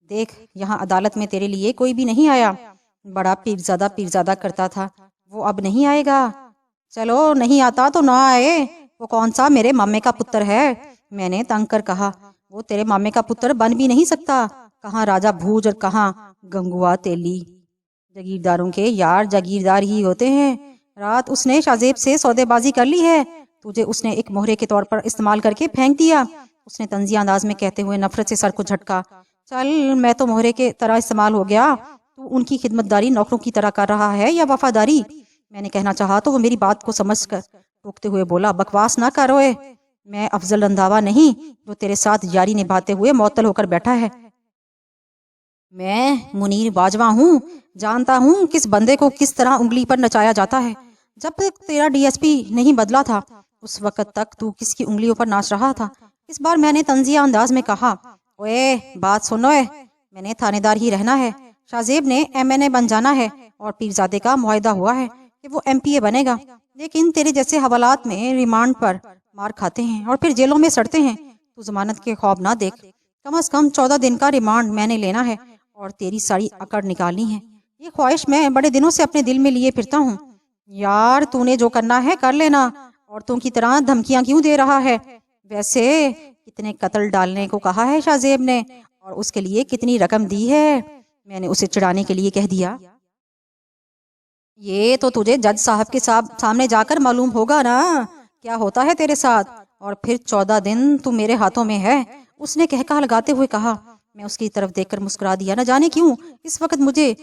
دیکھ یہاں عدالت میں تیرے لیے کوئی بھی نہیں آیا، بڑا پیرزادہ کرتا تھا، وہ اب نہیں آئے گا۔ چلو نہیں آتا تو نہ آئے، وہ کون سا میرے مامے کا پتر ہے؟ میں نے تنگ کر کہا، وہ تیرے مامے کا پتر بن بھی نہیں سکتا، کہاں راجہ بھوج اور کہاں گنگوا تیلی، جاگیرداروں کے یار جاگیردار ہی ہوتے ہیں۔ رات اس نے شاہزیب سے سودے بازی کر لی ہے، تجھے اس نے ایک مہرے کے طور پر استعمال کر کے پھینک دیا، اس نے طنزیہ انداز میں کہتے ہوئے نفرت سے سر کو جھٹکا۔ چل میں تو مہرے کے طرح استعمال ہو گیا، تو ان کی خدمتداری نوکروں کی طرح کر رہا ہے یا وفاداری؟ میں نے کہنا چاہا تو وہ میری بات کو سمجھ کر ٹوکتے ہوئے بولا، بکواس نہ کروئے، میں افضل رنداوا نہیں جو تیرے ساتھ یاری نبھاتے ہوئے معطل ہو کر بیٹھا ہے، میں منیر باجوہ ہوں، جانتا ہوں کس بندے کو کس طرح انگلی پر نچایا جاتا ہے۔ جب تک تیرا ڈی ایس پی نہیں بدلا تھا اس وقت تک تو کس کی انگلیوں پر ناچ رہا تھا؟ اس بار میں نے طنزیہ انداز میں کہا، اوے بات سنو، میں نے تھانے دار ہی رہنا ہے، شاہزیب نے ایم این اے بن جانا ہے اور پیرزادے کا معاہدہ ہوا ہے کہ وہ ایم پی اے بنے گا، لیکن تیرے جیسے حوالات میں ریمانڈ پر مار کھاتے ہیں اور پھر جیلوں میں سڑتے ہیں، تو ضمانت کے خواب نہ دیکھ، کم از کم 14 دن کا ریمانڈ میں نے لینا ہے اور تیری ساری اکڑ نکالنی ہے، یہ خواہش میں بڑے دنوں سے اپنے دل میں لیے پھرتا ہوں۔ یار تو نے جو کرنا ہے کر لینا، عورتوں کی طرح دھمکیاں کیوں دے رہا ہے؟ ویسے کتنے قتل ڈالنے کو کہا ہے شاہزیب نے اور اس کے لیے کتنی رقم دی ہے؟ میں نے اسے چڑھانے کے لیے کہہ دیا، یہ تو تجھے جج صاحب کے سامنے جا کر معلوم ہوگا نا کیا ہوتا ہے تیرے ساتھ، اور پھر 14 دن تو میرے ہاتھوں میں ہے، اس نے کہا لگاتے ہوئے کہا۔ میں اس کی طرف دیکھ کر مسکرا دیا، نہ جانے کیوں اس وقت مجھے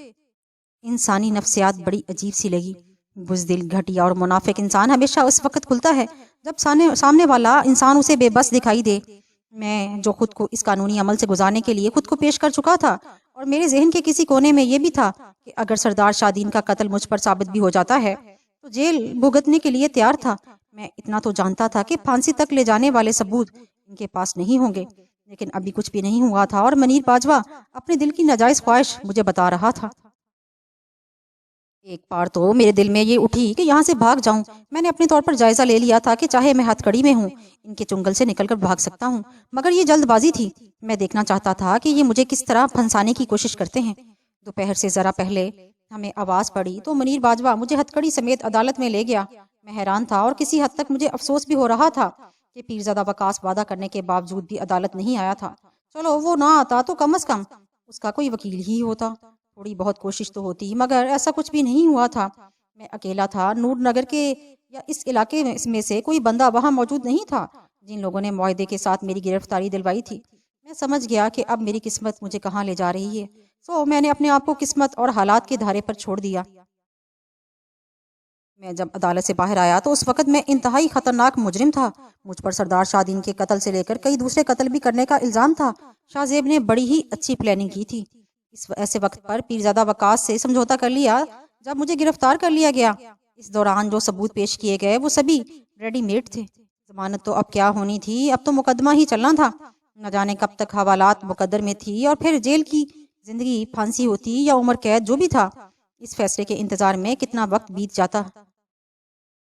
انسانی نفسیات بڑی عجیب سی لگی۔ بزدل، گھٹیا اور منافق انسان ہمیشہ اس وقت کھلتا ہے جب سامنے والا انسان اسے بے بس دکھائی دے۔ میں جو خود کو اس قانونی عمل سے گزارنے کے لیے خود کو پیش کر چکا تھا، اور میرے ذہن کے کسی کونے میں یہ بھی تھا کہ اگر سردار شادین کا قتل مجھ پر ثابت بھی ہو جاتا ہے تو جیل بھگتنے کے لیے تیار تھا۔ میں اتنا تو جانتا تھا کہ پھانسی تک لے جانے والے ثبوت ان کے پاس نہیں ہوں گے، لیکن ابھی کچھ بھی نہیں ہوا تھا اور منیر باجوہ اپنے دل کی ناجائز خواہش مجھے بتا رہا تھا۔ ایک بار تو میرے دل میں یہ اٹھی کہ یہاں سے بھاگ جاؤں، میں نے اپنے طور پر جائزہ لے لیا تھا کہ چاہے میں ہتھ کڑی میں ہوں ان کے چنگل سے نکل کر بھاگ سکتا ہوں، مگر یہ جلد بازی تھی، میں دیکھنا چاہتا تھا کہ یہ مجھے کس طرح پھنسانے کی کوشش کرتے ہیں۔ دوپہر سے ذرا پہلے ہمیں آواز پڑی تو منیر باجوہ مجھے ہتھ کڑی سمیت عدالت میں لے گیا۔ میں حیران تھا اور کسی حد تک مجھے افسوس بھی ہو رہا تھا کہ پیرزادہ وقاص وعدہ کرنے کے باوجود بھی عدالت نہیں آیا تھا۔ چلو وہ نہ آتا تو کم از کم اس کا کوئی وکیل ہی ہوتا، تھوڑی بہت کوشش تو ہوتی، مگر ایسا کچھ بھی نہیں ہوا تھا۔ میں اکیلا تھا، نور نگر کے یا اس علاقے میں سے کوئی بندہ وہاں موجود نہیں تھا جن لوگوں نے معاہدے کے ساتھ میری گرفتاری دلوائی تھی۔ میں سمجھ گیا کہ اب میری قسمت مجھے کہاں لے جا رہی ہے، سو میں نے اپنے آپ کو قسمت اور حالات کے دھارے پر چھوڑ دیا۔ میں جب عدالت سے باہر آیا تو اس وقت میں انتہائی خطرناک مجرم تھا، مجھ پر سردار شادین کے قتل سے لے کر کئی دوسرے قتل بھی کرنے کا الزام تھا۔ شاہزیب نے بڑی ہی اچھی پلاننگ کی تھی۔ ایسے وقت پر پیرزادہ وقاص سے سمجھوتا کر لیا جب مجھے گرفتار کر لیا گیا۔ اس دوران جو ثبوت پیش کیے گئے وہ سبھی ریڈی میڈ تھے، ضمانت تو اب کیا ہونی تھی، اب تو مقدمہ ہی چلنا تھا، نہ جانے کب تک حوالات مقدر میں تھی اور پھر جیل کی زندگی پھانسی ہوتی یا عمر قید جو بھی تھا، اس فیصلے کے انتظار میں کتنا وقت بیت جاتا۔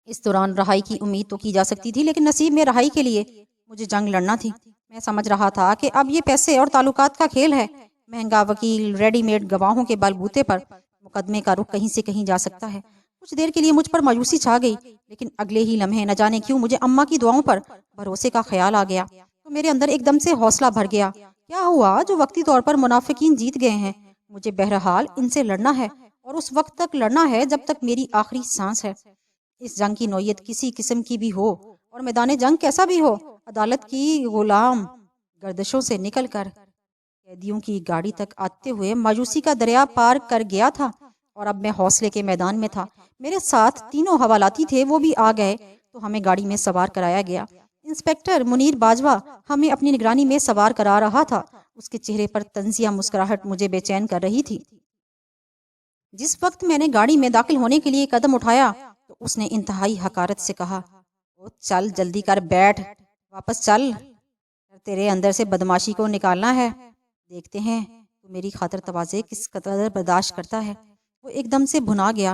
اس دوران رہائی کی امید تو کی جا سکتی تھی، لیکن نصیب میں رہائی کے لیے مجھے جنگ لڑنا تھی۔ میں سمجھ رہا تھا کہ اب یہ پیسے اور تعلقات کا کھیل ہے، مہنگا وکیل، ریڈی میڈ گواہوں کے بلبوتے پر مقدمے کا رخ کہیں سے کہیں جا سکتا ہے۔ کچھ دیر کے لیے مجھ پر مایوسی چھا گئی، لیکن اگلے ہی لمحے نہ جانے کیوں مجھے اماں کی دعاؤں پر بھروسے کا خیال آ گیا، تو میرے اندر ایک دم سے حوصلہ بھر گیا۔ کیا ہوا جو وقتی طور پر منافقین جیت گئے ہیں، مجھے بہرحال ان سے لڑنا ہے، اور اس وقت تک لڑنا ہے جب تک میری آخری سانس ہے۔ اس جنگ کی نوعیت کسی قسم کی بھی ہو اور میدان جنگ کیسا بھی ہو، عدالت کی غلام گردشوں سے نکل کر قیدیوں کی گاڑی تک آتے ہوئے مایوسی کا دریا پار کر گیا تھا، اور اب میں حوصلے کے میدان میں تھا۔ میرے ساتھ تینوں حوالاتی تھے، وہ بھی آ گئے تو ہمیں گاڑی میں سوار کرایا گیا۔ انسپکٹر منیر باجوہ ہمیں اپنی نگرانی میں سوار کرا رہا تھا، اس کے چہرے پر طنزیہ مسکراہٹ مجھے بے چین کر رہی تھی۔ جس وقت میں نے گاڑی میں داخل ہونے کے لیے قدم اٹھایا تو اس نے انتہائی حقارت سے کہا، او چل جلدی کر بیٹھ، واپس چل، تیرے اندر سے بدماشی کو نکالنا ہے، دیکھتے ہیں تو میری خاطر تواضع کس قدر برداشت کرتا ہے۔ وہ ایک دم سے بھنا گیا،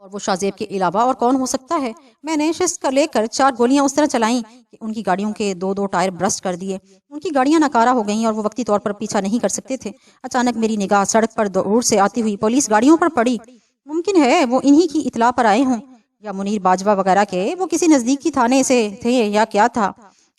اور وہ شاہزیب کے علاوہ اور کون ہو سکتا ہے؟ میں نے شست کر لے کر 4 گولیاں اس طرح چلائیں کہ ان کی گاڑیوں کے 2 ٹائر برسٹ کر دیے۔ ان کی گاڑیاں ناکارہ ہو گئیں اور وہ وقتی طور پر پیچھا نہیں کر سکتے تھے۔ اچانک میری نگاہ سڑک پر دور سے آتی ہوئی پولیس گاڑیوں پر پڑی۔ ممکن ہے وہ انہی کی اطلاع پر آئے ہوں، یا منیر باجوہ وغیرہ کے وہ کسی نزدیکی تھانے سے تھے یا کیا تھا۔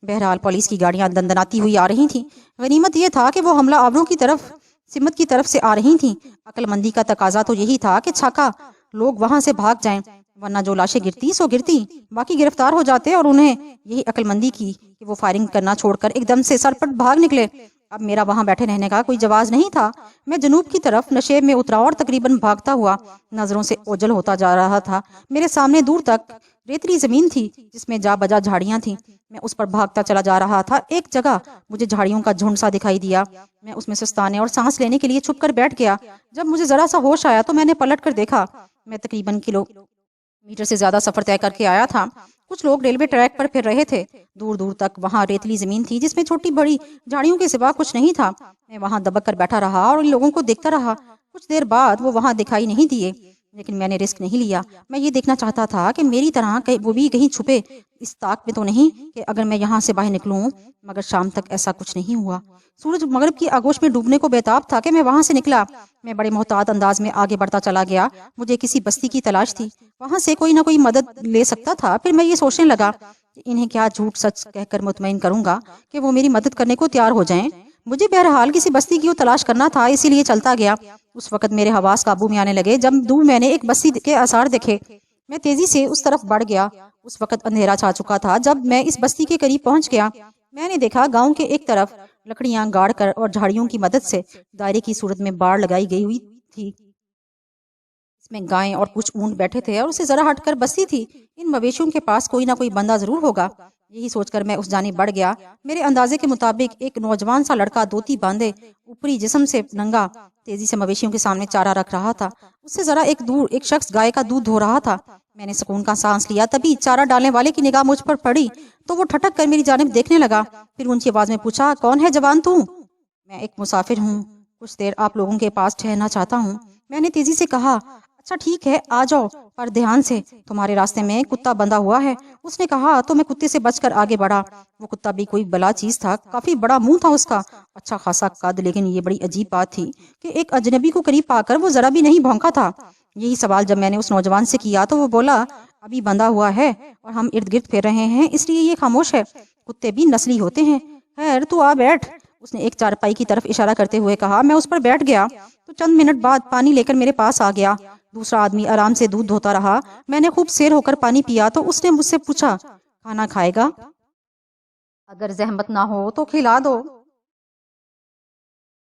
بہرحال پولیس کی گاڑیاں دندناتی ہوئی آ رہی تھیں۔ غنیمت یہ تھا کہ وہ حملہ آوروں کی طرف سمت کی طرف سے آ رہی تھیں۔ عقل مندی کا تقاضا تو یہی تھا کہ چھاکا لوگ وہاں سے بھاگ جائیں، ورنہ جو لاشیں گرتی سو گرتی، باقی گرفتار ہو جاتے، اور انہیں یہی عقل مندی کی کہ وہ فائرنگ کرنا چھوڑ کر ایک دم سے سرپٹ بھاگ نکلے۔ اب میرا وہاں بیٹھے رہنے کا کوئی جواز نہیں تھا۔ میں جنوب کی طرف نشیب میں اترا اور تقریباً بھاگتا ہوا نظروں سے اوجھل ہوتا جا رہا تھا۔ میرے سامنے دور تک ریتلی زمین تھی جس میں جا بجا جھاڑیاں تھیں۔ میں اس پر بھاگتا چلا جا رہا تھا۔ ایک جگہ مجھے جھاڑیوں کا جھنڈ سا دکھائی دیا۔ میں اس میں سستانے اور سانس لینے کے لیے چھپ کر بیٹھ گیا۔ جب مجھے ذرا سا ہوش آیا تو میں نے پلٹ کر دیکھا۔ میں تقریباً کلومیٹر سے زیادہ سفر طے کر کے آیا تھا۔ کچھ لوگ ریلوے ٹریک پر پھر رہے تھے۔ دور دور تک وہاں ریتلی زمین تھی جس میں چھوٹی بڑی جھاڑیوں کے سوا کچھ نہیں تھا۔ میں وہاں دبک کر بیٹھا رہا اور ان لوگوں کو دیکھتا رہا۔ کچھ دیر بعد وہ وہاں دکھائی نہیں دیے، لیکن میں نے رسک نہیں لیا۔ میں یہ دیکھنا چاہتا تھا کہ میری طرح وہ بھی کہیں چھپے اس طاق میں تو نہیں کہ اگر میں یہاں سے باہر نکلوں، مگر شام تک ایسا کچھ نہیں ہوا۔ سورج مغرب کی آگوش میں ڈوبنے کو بےتاب تھا کہ میں وہاں سے نکلا۔ میں بڑے محتاط انداز میں آگے بڑھتا چلا گیا۔ مجھے کسی بستی کی تلاش تھی، وہاں سے کوئی نہ کوئی مدد لے سکتا تھا۔ پھر میں یہ سوچنے لگا کہ انہیں کیا جھوٹ سچ کہہ کر مطمئن کروں گا کہ وہ میری مدد کرنے کو تیار ہو جائیں۔ مجھے بہرحال کسی بستی کی تلاش کرنا تھا، اسی لیے چلتا گیا۔ اس وقت میرے حواس قابو میں آنے لگے جب دور میں نے ایک بستی کے آثار دیکھے۔ میں تیزی سے اس طرف بڑھ گیا۔ اس وقت اندھیرا چھا چکا تھا۔ جب میں اس بستی کے قریب پہنچ گیا، میں نے دیکھا گاؤں کے ایک طرف لکڑیاں گاڑ کر اور جھاڑیوں کی مدد سے دائرے کی صورت میں باڑ لگائی گئی ہوئی تھی۔ اس میں گائیں اور کچھ اونٹ بیٹھے تھے اور اسے ذرا ہٹ کر بستی تھی۔ ان مویشیوں کے پاس کوئی نہ کوئی بندہ ضرور ہوگا۔ یہی سوچ کر میں اس جانب بڑھ گیا۔ میرے اندازے کے مطابق ایک نوجوان سا لڑکا دھوتی باندھے، اوپری جسم سے ننگا، تیزی سے مویشیوں کے سامنے چارہ رکھ رہا تھا۔ اس سے ذرا ایک دور ایک شخص گائے کا دودھ دھو رہا تھا۔ میں نے سکون کا سانس لیا۔ تبھی چارہ ڈالنے والے کی نگاہ مجھ پر پڑی تو وہ ٹھٹک کر میری جانب دیکھنے لگا۔ پھر اونچی آواز میں پوچھا، کون ہے جوان تو؟ میں ایک مسافر ہوں، کچھ دیر آپ لوگوں کے پاس ٹھہرنا چاہتا ہوں۔ میں نے تیزی سے کہا، اچھا ٹھیک ہے آ جاؤ، پر دھیان سے، تمہارے راستے میں کتا بندھا ہوا ہے۔ اس نے کہا تو میں کتے سے بچ کر آگے بڑھا۔ وہ کتا بھی کوئی بلا چیز تھا، کافی بڑا منہ تھا اس کا، اچھا خاصا قد، لیکن یہ بڑی عجیب بات تھی کہ ایک اجنبی کو قریب پا کر وہ ذرا بھی نہیں بھونکا تھا۔ یہی سوال جب میں نے اس نوجوان سے کیا تو وہ بولا، ابھی بندھا ہوا ہے اور ہم ارد گرد پھر رہے ہیں، اس لیے یہ خاموش ہے۔ کتے بھی نسلی ہوتے ہیں۔ خیر تو آ بیٹھ، اس نے ایک چارپائی کی طرف اشارہ کرتے ہوئے کہا۔ میں اس پر بیٹھ گیا تو چند منٹ بعد پانی لے کر میرے پاس آ گیا۔ دوسرا آدمی آرام سے دودھ دھوتا رہا۔ میں نے خوب سیر ہو کر پانی پیا تو اس نے مجھ سے پوچھا، کھانا کھائے گا؟ اگر زحمت نہ ہو تو کھلا دو۔